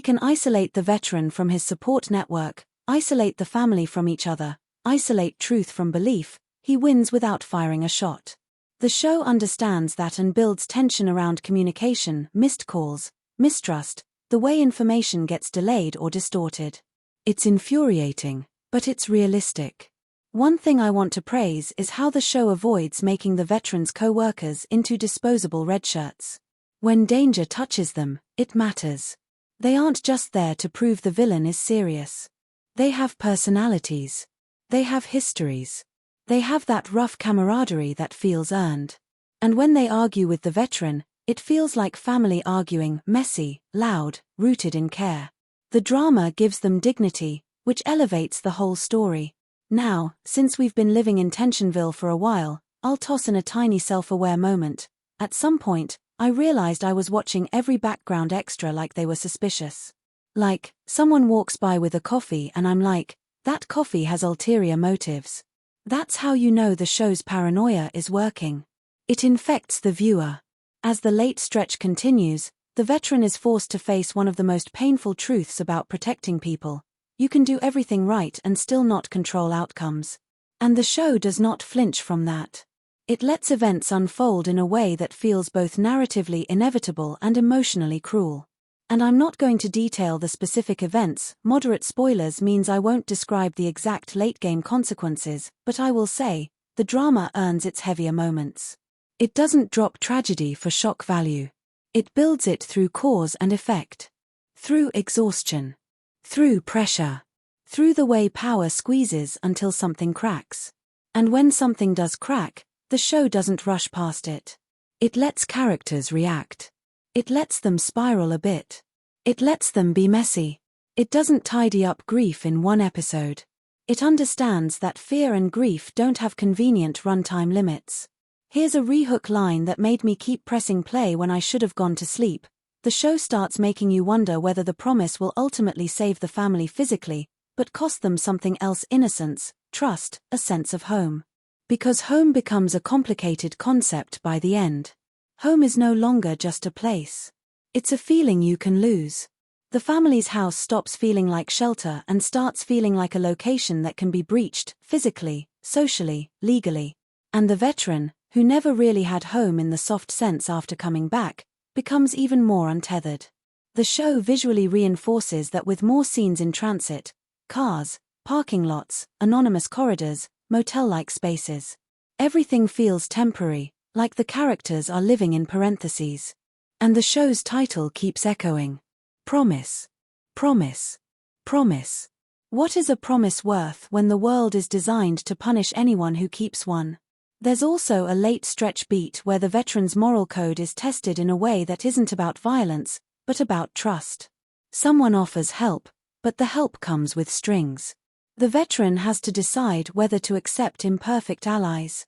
can isolate the veteran from his support network, isolate the family from each other, isolate truth from belief, he wins without firing a shot. The show understands that and builds tension around communication, missed calls, mistrust, the way information gets delayed or distorted. It's infuriating, but it's realistic. One thing I want to praise is how the show avoids making the veterans' co-workers into disposable redshirts. When danger touches them, it matters. They aren't just there to prove the villain is serious. They have personalities. They have histories. They have that rough camaraderie that feels earned. And when they argue with the veteran, it feels like family arguing, messy, loud, rooted in care. The drama gives them dignity, which elevates the whole story. Now, since we've been living in Tensionville for a while, I'll toss in a tiny self-aware moment. At some point, I realized I was watching every background extra like they were suspicious. Like, someone walks by with a coffee and I'm like, that coffee has ulterior motives. That's how you know the show's paranoia is working. It infects the viewer. As the late stretch continues, the veteran is forced to face one of the most painful truths about protecting people. You can do everything right and still not control outcomes. And the show does not flinch from that. It lets events unfold in a way that feels both narratively inevitable and emotionally cruel. And I'm not going to detail the specific events, moderate spoilers means I won't describe the exact late-game consequences, but I will say, the drama earns its heavier moments. It doesn't drop tragedy for shock value. It builds it through cause and effect. Through exhaustion. Through pressure. Through the way power squeezes until something cracks. And when something does crack, the show doesn't rush past it. It lets characters react. It lets them spiral a bit. It lets them be messy. It doesn't tidy up grief in one episode. It understands that fear and grief don't have convenient runtime limits. Here's a rehook line that made me keep pressing play when I should have gone to sleep. The show starts making you wonder whether the promise will ultimately save the family physically, but cost them something else: innocence, trust, a sense of home. Because home becomes a complicated concept by the end. Home is no longer just a place. It's a feeling you can lose. The family's house stops feeling like shelter and starts feeling like a location that can be breached, physically, socially, legally. And the veteran, who never really had home in the soft sense after coming back, becomes even more untethered. The show visually reinforces that with more scenes in transit, cars, parking lots, anonymous corridors, motel-like spaces. Everything feels temporary, like the characters are living in parentheses. And the show's title keeps echoing. Promise. Promise. Promise. What is a promise worth when the world is designed to punish anyone who keeps one? There's also a late stretch beat where the veteran's moral code is tested in a way that isn't about violence, but about trust. Someone offers help, but the help comes with strings. The veteran has to decide whether to accept imperfect allies.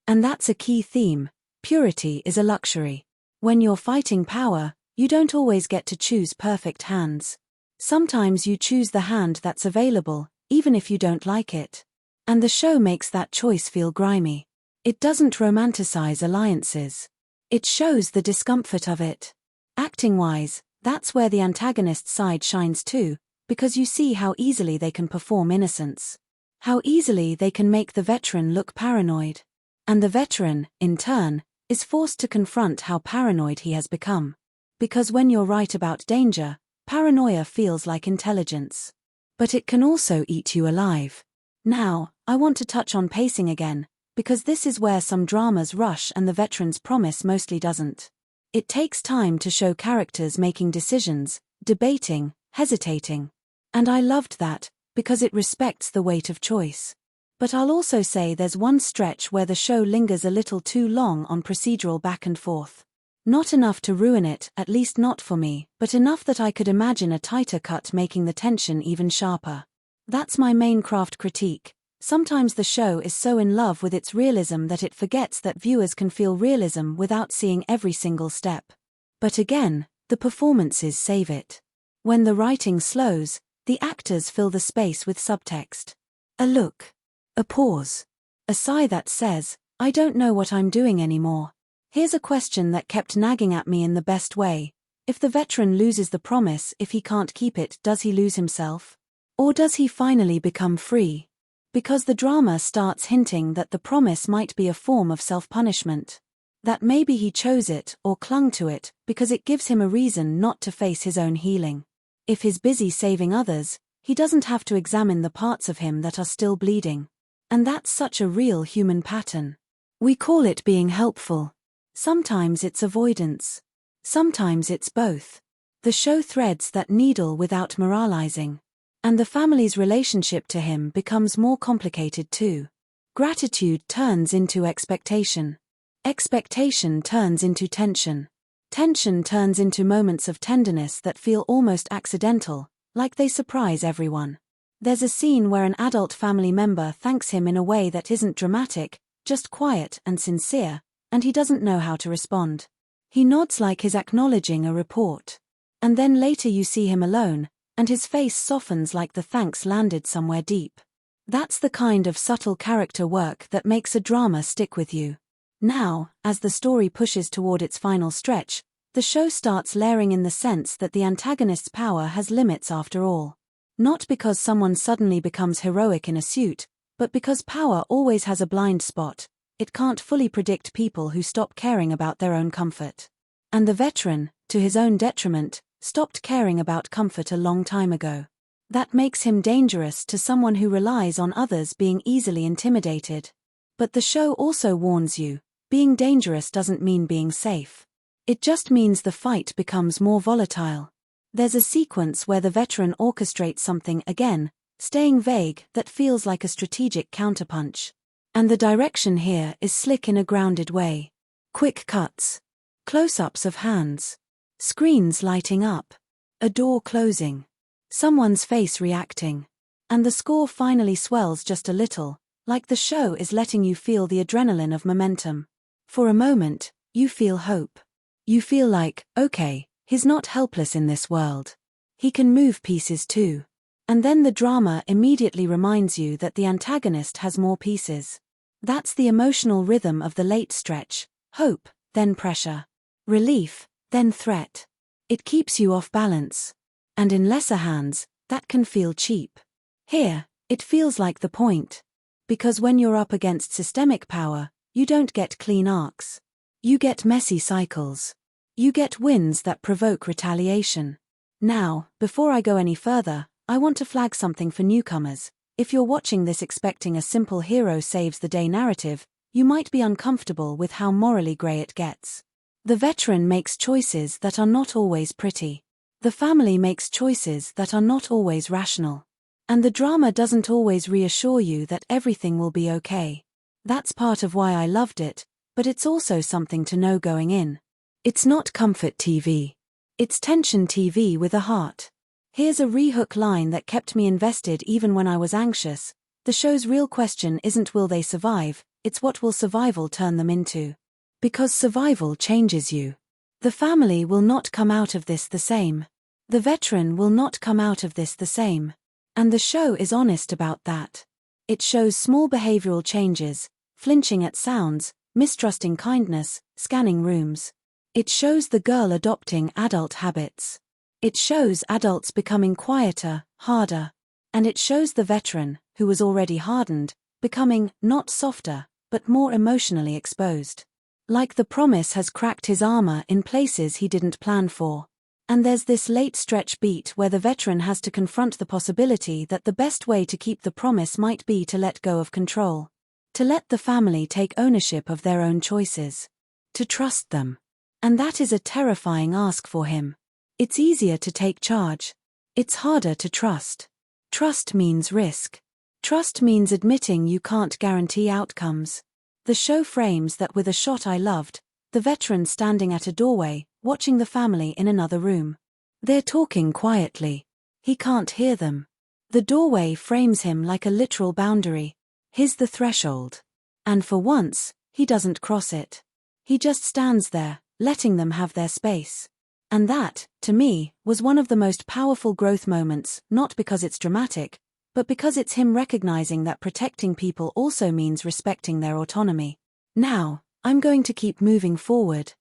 And that's a key theme. Purity is a luxury. When you're fighting power, you don't always get to choose perfect hands. Sometimes you choose the hand that's available, even if you don't like it. And the show makes that choice feel grimy. It doesn't romanticize alliances. It shows the discomfort of it. Acting-wise, that's where the antagonist's side shines too, because you see how easily they can perform innocence. How easily they can make the veteran look paranoid. And the veteran, in turn, is forced to confront how paranoid he has become. Because when you're right about danger, paranoia feels like intelligence. But it can also eat you alive. Now, I want to touch on pacing again, because this is where some dramas rush and The Veteran's Promise mostly doesn't. It takes time to show characters making decisions, debating, hesitating. And I loved that, because it respects the weight of choice. But I'll also say there's one stretch where the show lingers a little too long on procedural back and forth. Not enough to ruin it, at least not for me, but enough that I could imagine a tighter cut making the tension even sharper. That's my main craft critique. Sometimes the show is so in love with its realism that it forgets that viewers can feel realism without seeing every single step. But again, the performances save it. When the writing slows, the actors fill the space with subtext. A look. A pause. A sigh that says, I don't know what I'm doing anymore. Here's a question that kept nagging at me in the best way. If the veteran loses the promise, if he can't keep it, does he lose himself? Or does he finally become free? Because the drama starts hinting that the promise might be a form of self-punishment. That maybe he chose it or clung to it because it gives him a reason not to face his own healing. If he's busy saving others, he doesn't have to examine the parts of him that are still bleeding. And that's such a real human pattern. We call it being helpful. Sometimes it's avoidance. Sometimes it's both. The show threads that needle without moralizing. And the family's relationship to him becomes more complicated too. Gratitude turns into expectation. Expectation turns into tension. Tension turns into moments of tenderness that feel almost accidental, like they surprise everyone. There's a scene where an adult family member thanks him in a way that isn't dramatic, just quiet and sincere, and he doesn't know how to respond. He nods like he's acknowledging a report. And then later you see him alone, and his face softens like the thanks landed somewhere deep. That's the kind of subtle character work that makes a drama stick with you. Now, as the story pushes toward its final stretch, the show starts layering in the sense that the antagonist's power has limits after all. Not because someone suddenly becomes heroic in a suit, but because power always has a blind spot. It can't fully predict people who stop caring about their own comfort. And the veteran, to his own detriment, stopped caring about comfort a long time ago. That makes him dangerous to someone who relies on others being easily intimidated. But the show also warns you, being dangerous doesn't mean being safe. It just means the fight becomes more volatile. There's a sequence where the veteran orchestrates something again, staying vague, that feels like a strategic counterpunch. And the direction here is slick in a grounded way. Quick cuts. Close-ups of hands. Screens lighting up. A door closing. Someone's face reacting. And the score finally swells just a little, like the show is letting you feel the adrenaline of momentum. For a moment, you feel hope. You feel like, okay, he's not helpless in this world. He can move pieces too. And then the drama immediately reminds you that the antagonist has more pieces. That's the emotional rhythm of the late stretch. Hope, then pressure. Relief, then threat. It keeps you off balance. And in lesser hands, that can feel cheap. Here, it feels like the point. Because when you're up against systemic power, you don't get clean arcs. You get messy cycles. You get wins that provoke retaliation. Now, before I go any further, I want to flag something for newcomers. If you're watching this expecting a simple hero saves the day narrative, you might be uncomfortable with how morally grey it gets. The veteran makes choices that are not always pretty. The family makes choices that are not always rational. And the drama doesn't always reassure you that everything will be okay. That's part of why I loved it, but it's also something to know going in. It's not comfort TV. It's tension TV with a heart. Here's a re-hook line that kept me invested even when I was anxious. The show's real question isn't will they survive, it's what will survival turn them into. Because survival changes you. The family will not come out of this the same. The veteran will not come out of this the same. And the show is honest about that. It shows small behavioral changes, flinching at sounds, mistrusting kindness, scanning rooms. It shows the girl adopting adult habits. It shows adults becoming quieter, harder. And it shows the veteran, who was already hardened, becoming not softer, but more emotionally exposed. Like the promise has cracked his armor in places he didn't plan for. And there's this late stretch beat where the veteran has to confront the possibility that the best way to keep the promise might be to let go of control. To let the family take ownership of their own choices. To trust them. And that is a terrifying ask for him. It's easier to take charge. It's harder to trust. Trust means risk. Trust means admitting you can't guarantee outcomes. The show frames that with a shot I loved, the veteran standing at a doorway, watching the family in another room. They're talking quietly. He can't hear them. The doorway frames him like a literal boundary. He's the threshold. And for once, he doesn't cross it. He just stands there, letting them have their space. And that, to me, was one of the most powerful growth moments, not because it's dramatic, but because it's him recognizing that protecting people also means respecting their autonomy. Now, I'm going to keep moving forward.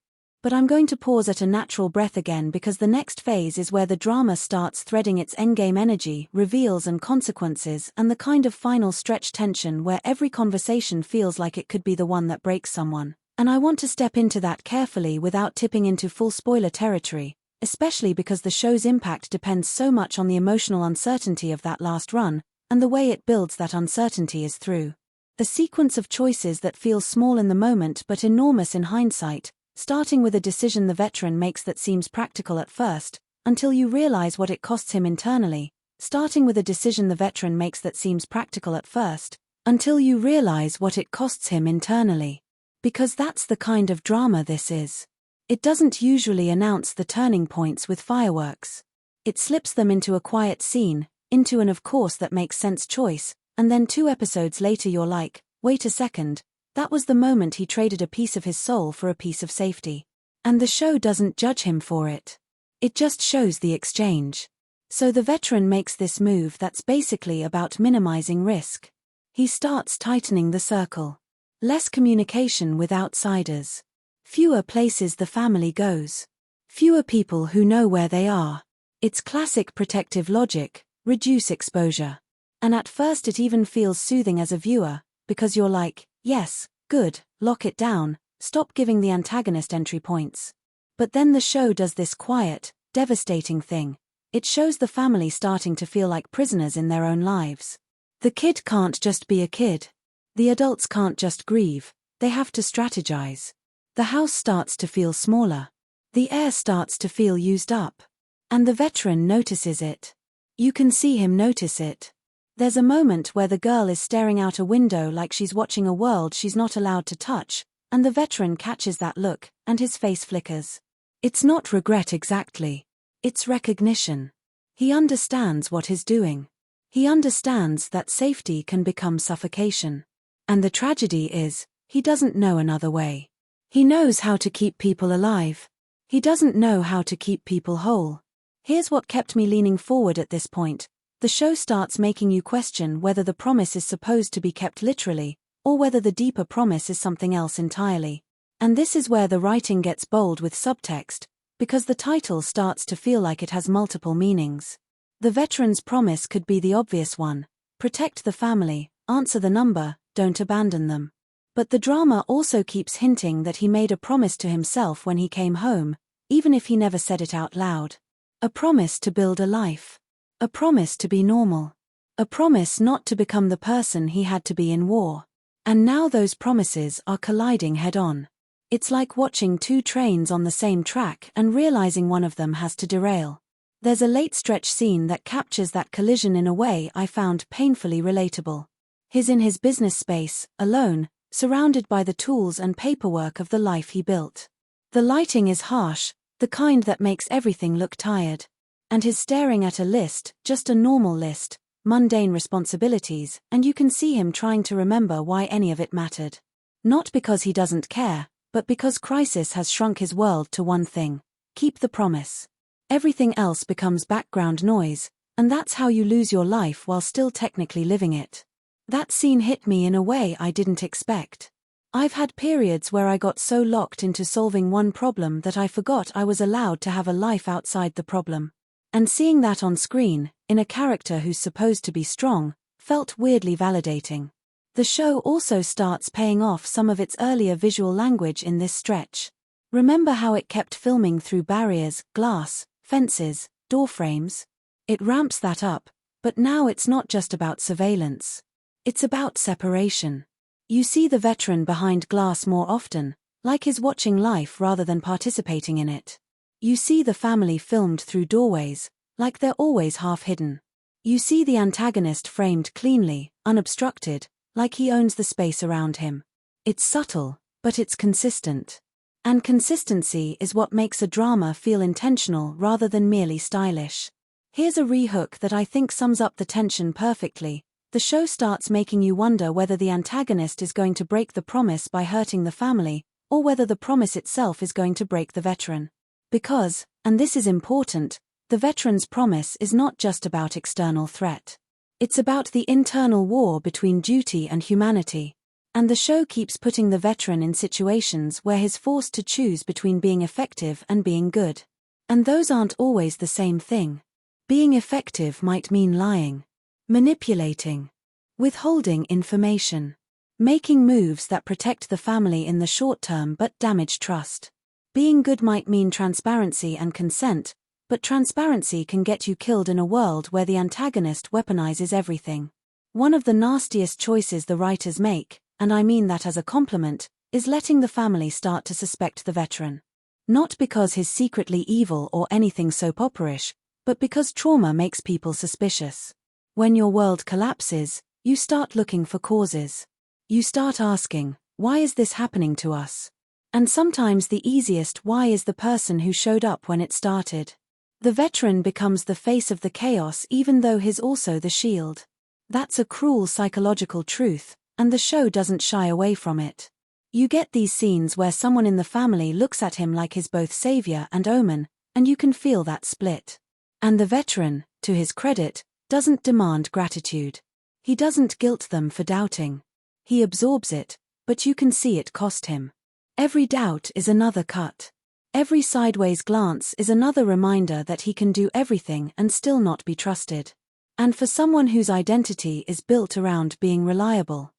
But I'm going to pause at a natural breath again because the next phase is where the drama starts threading its endgame energy, reveals and consequences, and the kind of final stretch tension where every conversation feels like it could be the one that breaks someone. And I want to step into that carefully without tipping into full spoiler territory, especially because the show's impact depends so much on the emotional uncertainty of that last run, and the way it builds that uncertainty is through the sequence of choices that feel small in the moment but enormous in hindsight, starting with a decision the veteran makes that seems practical at first, until you realize what it costs him internally, starting with a decision the veteran makes that seems practical at first, until you realize what it costs him internally. Because that's the kind of drama this is. It doesn't usually announce the turning points with fireworks. It slips them into a quiet scene, into an of course that makes sense choice, and then 2 episodes later you're like, wait a second, that was the moment he traded a piece of his soul for a piece of safety. And the show doesn't judge him for it. It just shows the exchange. So the veteran makes this move that's basically about minimizing risk. He starts tightening the circle. Less communication with outsiders. Fewer places the family goes. Fewer people who know where they are. It's classic protective logic, reduce exposure. And at first it even feels soothing as a viewer, because you're like, yes, good, lock it down, stop giving the antagonist entry points. But then the show does this quiet, devastating thing. It shows the family starting to feel like prisoners in their own lives. The kid can't just be a kid. The adults can't just grieve, they have to strategize. The house starts to feel smaller. The air starts to feel used up. And the veteran notices it. You can see him notice it. There's a moment where the girl is staring out a window like she's watching a world she's not allowed to touch, and the veteran catches that look, and his face flickers. It's not regret exactly. It's recognition. He understands what he's doing. He understands that safety can become suffocation. And the tragedy is, he doesn't know another way. He knows how to keep people alive. He doesn't know how to keep people whole. Here's what kept me leaning forward at this point. The show starts making you question whether the promise is supposed to be kept literally, or whether the deeper promise is something else entirely. And this is where the writing gets bold with subtext, because the title starts to feel like it has multiple meanings. The veteran's promise could be the obvious one: protect the family, answer the number, don't abandon them. But the drama also keeps hinting that he made a promise to himself when he came home, even if he never said it out loud. A promise to build a life. A promise to be normal. A promise not to become the person he had to be in war. And now those promises are colliding head-on. It's like watching 2 trains on the same track and realizing one of them has to derail. There's a late stretch scene that captures that collision in a way I found painfully relatable. He's in his business space, alone, surrounded by the tools and paperwork of the life he built. The lighting is harsh, The kind that makes everything look tired. And he's staring at a list, just a normal list, mundane responsibilities, and you can see him trying to remember why any of it mattered. Not because he doesn't care, but because crisis has shrunk his world to one thing: keep the promise. Everything else becomes background noise, and that's how you lose your life while still technically living it. That scene hit me in a way I didn't expect. I've had periods where I got so locked into solving one problem that I forgot I was allowed to have a life outside the problem. And seeing that on screen, in a character who's supposed to be strong, felt weirdly validating. The show also starts paying off some of its earlier visual language in this stretch. Remember how it kept filming through barriers, glass, fences, door frames? It ramps that up, but now it's not just about surveillance. It's about separation. You see the veteran behind glass more often, like he's watching life rather than participating in it. You see the family filmed through doorways, like they're always half hidden. You see the antagonist framed cleanly, unobstructed, like he owns the space around him. It's subtle, but it's consistent. And consistency is what makes a drama feel intentional rather than merely stylish. Here's a rehook that I think sums up the tension perfectly. The show starts making you wonder whether the antagonist is going to break the promise by hurting the family, or whether the promise itself is going to break the veteran. Because, and this is important, the veteran's promise is not just about external threat. It's about the internal war between duty and humanity. And the show keeps putting the veteran in situations where he's forced to choose between being effective and being good. And those aren't always the same thing. Being effective might mean lying, manipulating, withholding information, making moves that protect the family in the short term but damage trust. Being good might mean transparency and consent, but transparency can get you killed in a world where the antagonist weaponizes everything. One of the nastiest choices the writers make, and I mean that as a compliment, is letting the family start to suspect the veteran. Not because he's secretly evil or anything soap opera-ish, but because trauma makes people suspicious. When your world collapses, you start looking for causes. You start asking, why is this happening to us? And sometimes the easiest why is the person who showed up when it started. The veteran becomes the face of the chaos even though he's also the shield. That's a cruel psychological truth, and the show doesn't shy away from it. You get these scenes where someone in the family looks at him like he's both savior and omen, and you can feel that split. And the veteran, to his credit, doesn't demand gratitude. He doesn't guilt them for doubting. He absorbs it, but you can see it cost him. Every doubt is another cut. Every sideways glance is another reminder that he can do everything and still not be trusted. And for someone whose identity is built around being reliable,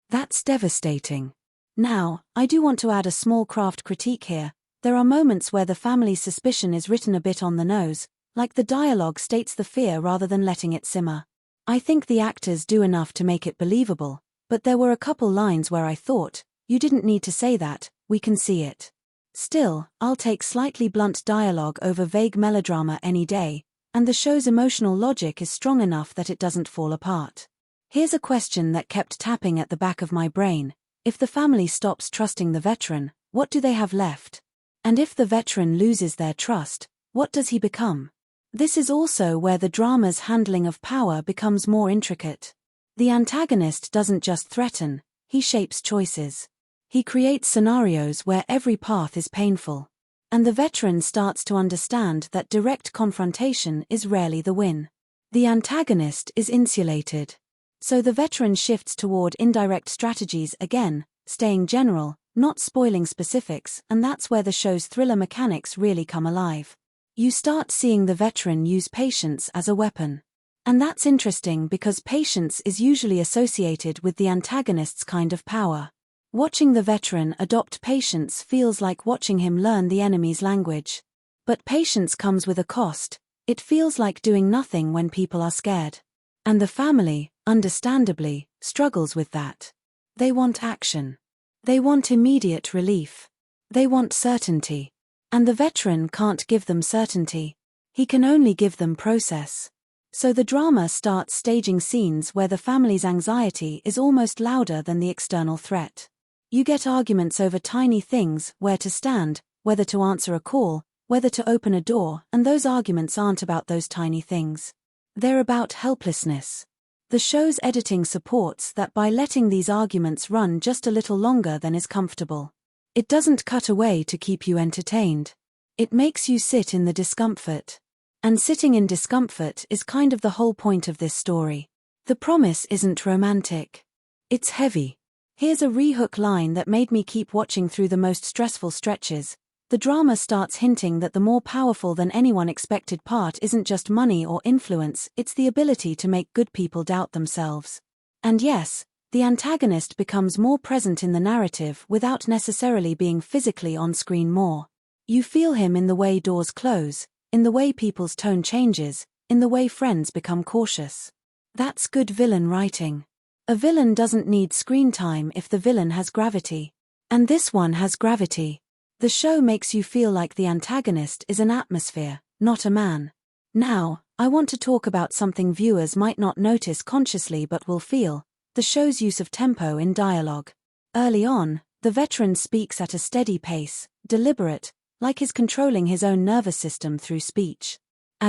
that's devastating. Now, I do want to add a small craft critique here. There are moments where the family's suspicion is written a bit on the nose, like the dialogue states the fear rather than letting it simmer. I think the actors do enough to make it believable, but there were a couple lines where I thought, you didn't need to say that, we can see it. Still, I'll take slightly blunt dialogue over vague melodrama any day, and the show's emotional logic is strong enough that it doesn't fall apart. Here's a question that kept tapping at the back of my brain. If the family stops trusting the veteran, what do they have left? And if the veteran loses their trust, what does he become? This is also where the drama's handling of power becomes more intricate. The antagonist doesn't just threaten, he shapes choices. He creates scenarios where every path is painful. And the veteran starts to understand that direct confrontation is rarely the win. The antagonist is insulated. So the veteran shifts toward indirect strategies again, staying general, not spoiling specifics, and that's where the show's thriller mechanics really come alive. You start seeing the veteran use patience as a weapon. And that's interesting because patience is usually associated with the antagonist's kind of power. Watching the veteran adopt patience feels like watching him learn the enemy's language. But patience comes with a cost. It feels like doing nothing when people are scared. And the family, understandably, struggles with that. They want action. They want immediate relief. They want certainty. And the veteran can't give them certainty. He can only give them process. So the drama starts staging scenes where the family's anxiety is almost louder than the external threat. You get arguments over tiny things, where to stand, whether to answer a call, whether to open a door, and those arguments aren't about those tiny things. They're about helplessness. The show's editing supports that by letting these arguments run just a little longer than is comfortable. It doesn't cut away to keep you entertained. It makes you sit in the discomfort. And sitting in discomfort is kind of the whole point of this story. The promise isn't romantic. It's heavy. Here's a rehook line that made me keep watching through the most stressful stretches. The drama starts hinting that the more powerful than anyone expected part isn't just money or influence, it's the ability to make good people doubt themselves. And yes, the antagonist becomes more present in the narrative without necessarily being physically on screen more. You feel him in the way doors close, in the way people's tone changes, in the way friends become cautious. That's good villain writing. A villain doesn't need screen time if the villain has gravity. And this one has gravity. The show makes you feel like the antagonist is an atmosphere, not a man. Now, I want to talk about something viewers might not notice consciously but will feel: the show's use of tempo in dialogue. Early on, the veteran speaks at a steady pace, deliberate, like he's controlling his own nervous system through speech.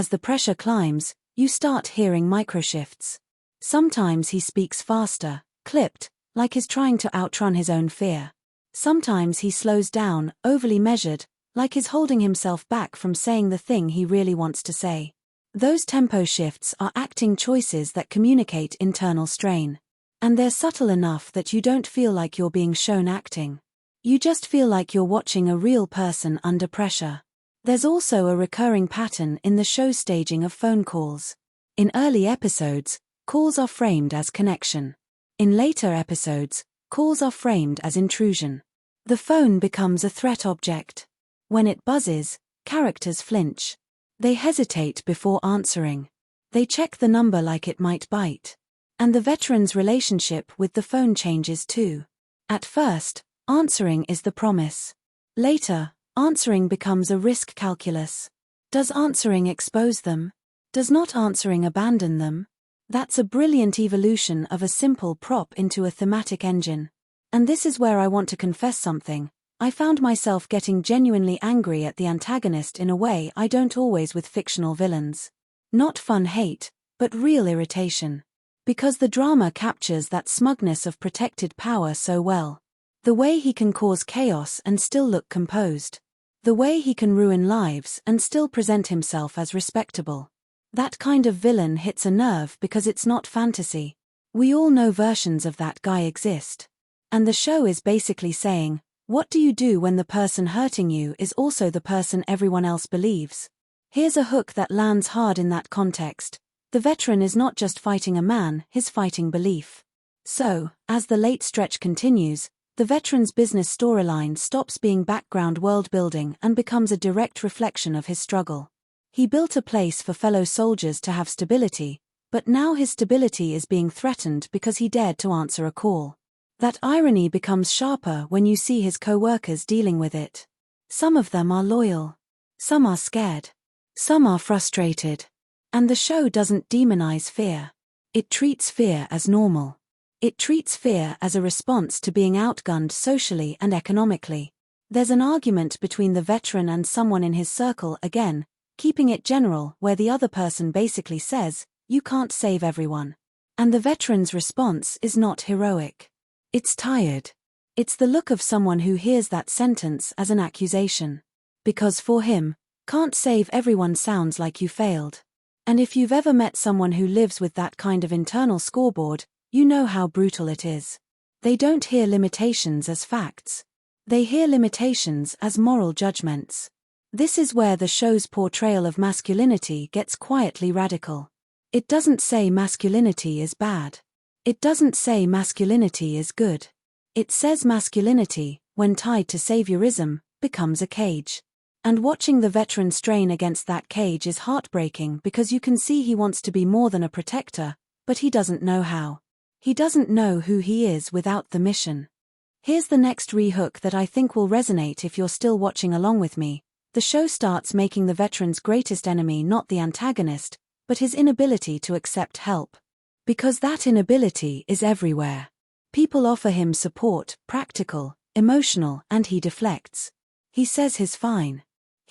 As the pressure climbs, you start hearing microshifts. Sometimes he speaks faster, clipped, like he's trying to outrun his own fear. Sometimes he slows down, overly measured, like he's holding himself back from saying the thing he really wants to say. Those tempo shifts are acting choices that communicate internal strain. And they're subtle enough that you don't feel like you're being shown acting. You just feel like you're watching a real person under pressure. There's also a recurring pattern in the show's staging of phone calls. In early episodes, calls are framed as connection. In later episodes, calls are framed as intrusion. The phone becomes a threat object. When it buzzes, characters flinch. They hesitate before answering. They check the number like it might bite. And the veteran's relationship with the phone changes too. At first, answering is the promise. Later, answering becomes a risk calculus. Does answering expose them? Does not answering abandon them? That's a brilliant evolution of a simple prop into a thematic engine. And this is where I want to confess something. I found myself getting genuinely angry at the antagonist in a way I don't always with fictional villains. Not fun hate, but real irritation. Because the drama captures that smugness of protected power so well. The way he can cause chaos and still look composed. The way he can ruin lives and still present himself as respectable. That kind of villain hits a nerve because it's not fantasy. We all know versions of that guy exist. And the show is basically saying, what do you do when the person hurting you is also the person everyone else believes? Here's a hook that lands hard in that context. The veteran is not just fighting a man, he's fighting belief. So, as the late stretch continues, the veteran's business storyline stops being background world building and becomes a direct reflection of his struggle. He built a place for fellow soldiers to have stability, but now his stability is being threatened because he dared to answer a call. That irony becomes sharper when you see his co-workers dealing with it. Some of them are loyal. Some are scared. Some are frustrated. And the show doesn't demonize fear. It treats fear as normal. It treats fear as a response to being outgunned socially and economically. There's an argument between the veteran and someone in his circle again, keeping it general, where the other person basically says, "You can't save everyone." And the veteran's response is not heroic. It's tired. It's the look of someone who hears that sentence as an accusation. Because for him, "can't save everyone" sounds like you failed. And if you've ever met someone who lives with that kind of internal scoreboard, you know how brutal it is. They don't hear limitations as facts. They hear limitations as moral judgments. This is where the show's portrayal of masculinity gets quietly radical. It doesn't say masculinity is bad. It doesn't say masculinity is good. It says masculinity, when tied to saviorism, becomes a cage. And watching the veteran strain against that cage is heartbreaking because you can see he wants to be more than a protector, but he doesn't know how. He doesn't know who he is without the mission. Here's the next rehook that I think will resonate if you're still watching along with me. The show starts making the veteran's greatest enemy not the antagonist, but his inability to accept help. Because that inability is everywhere. People offer him support, practical, emotional, and he deflects. He says he's fine.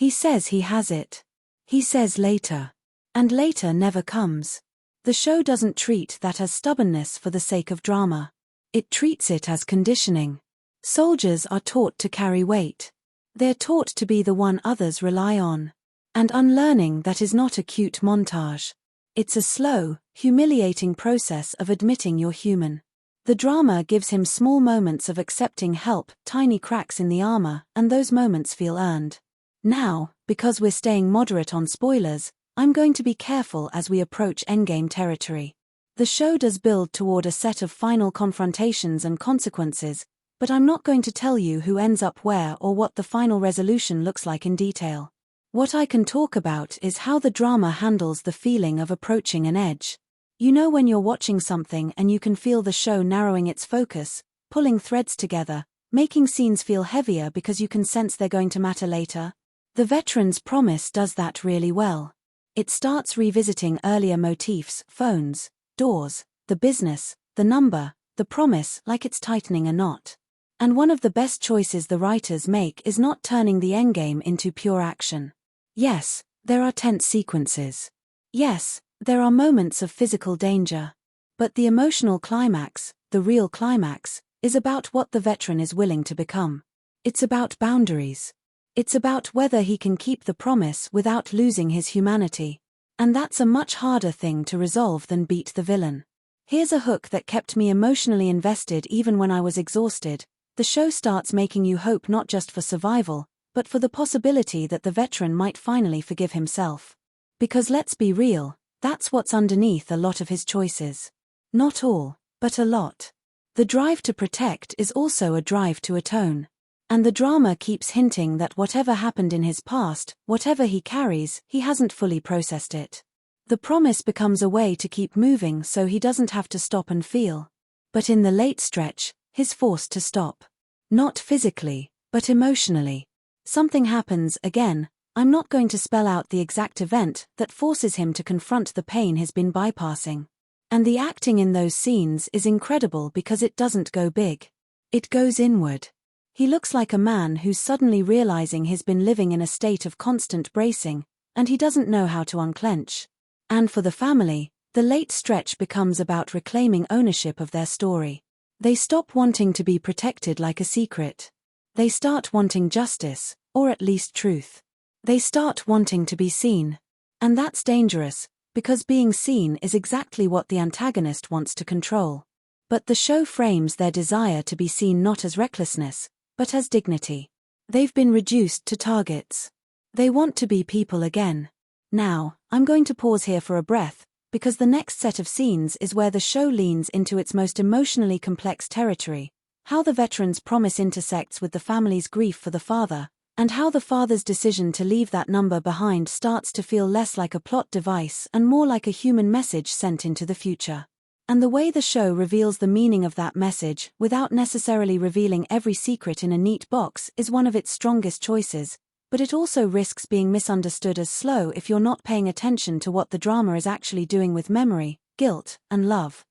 He says he has it. He says later. And later never comes. The show doesn't treat that as stubbornness for the sake of drama. It treats it as conditioning. Soldiers are taught to carry weight. They're taught to be the one others rely on. And unlearning that is not a cute montage. It's a slow, humiliating process of admitting you're human. The drama gives him small moments of accepting help, tiny cracks in the armor, and those moments feel earned. Now, because we're staying moderate on spoilers, I'm going to be careful as we approach endgame territory. The show does build toward a set of final confrontations and consequences, but I'm not going to tell you who ends up where or what the final resolution looks like in detail. What I can talk about is how the drama handles the feeling of approaching an edge. You know when you're watching something and you can feel the show narrowing its focus, pulling threads together, making scenes feel heavier because you can sense they're going to matter later? The Veteran's Promise does that really well. It starts revisiting earlier motifs, phones, doors, the business, the number, the promise, like it's tightening a knot. And one of the best choices the writers make is not turning the endgame into pure action. Yes, there are tense sequences. Yes, there are moments of physical danger. But the emotional climax, the real climax, is about what the veteran is willing to become. It's about boundaries. It's about whether he can keep the promise without losing his humanity. And that's a much harder thing to resolve than beat the villain. Here's a hook that kept me emotionally invested even when I was exhausted. The show starts making you hope not just for survival, but for the possibility that the veteran might finally forgive himself. Because let's be real, that's what's underneath a lot of his choices. Not all, but a lot. The drive to protect is also a drive to atone. And the drama keeps hinting that whatever happened in his past, whatever he carries, he hasn't fully processed it. The promise becomes a way to keep moving so he doesn't have to stop and feel. But in the late stretch, he's forced to stop. Not physically, but emotionally. Something happens, again, I'm not going to spell out the exact event, that forces him to confront the pain he's been bypassing. And the acting in those scenes is incredible because it doesn't go big. It goes inward. He looks like a man who's suddenly realizing he's been living in a state of constant bracing, and he doesn't know how to unclench. And for the family, the late stretch becomes about reclaiming ownership of their story. They stop wanting to be protected like a secret. They start wanting justice, or at least truth. They start wanting to be seen. And that's dangerous, because being seen is exactly what the antagonist wants to control. But the show frames their desire to be seen not as recklessness, but as dignity. They've been reduced to targets. They want to be people again. Now, I'm going to pause here for a breath, because the next set of scenes is where the show leans into its most emotionally complex territory, how the veteran's promise intersects with the family's grief for the father, and how the father's decision to leave that number behind starts to feel less like a plot device and more like a human message sent into the future. And the way the show reveals the meaning of that message, without necessarily revealing every secret in a neat box, is one of its strongest choices, but it also risks being misunderstood as slow if you're not paying attention to what the drama is actually doing with memory, guilt, and love.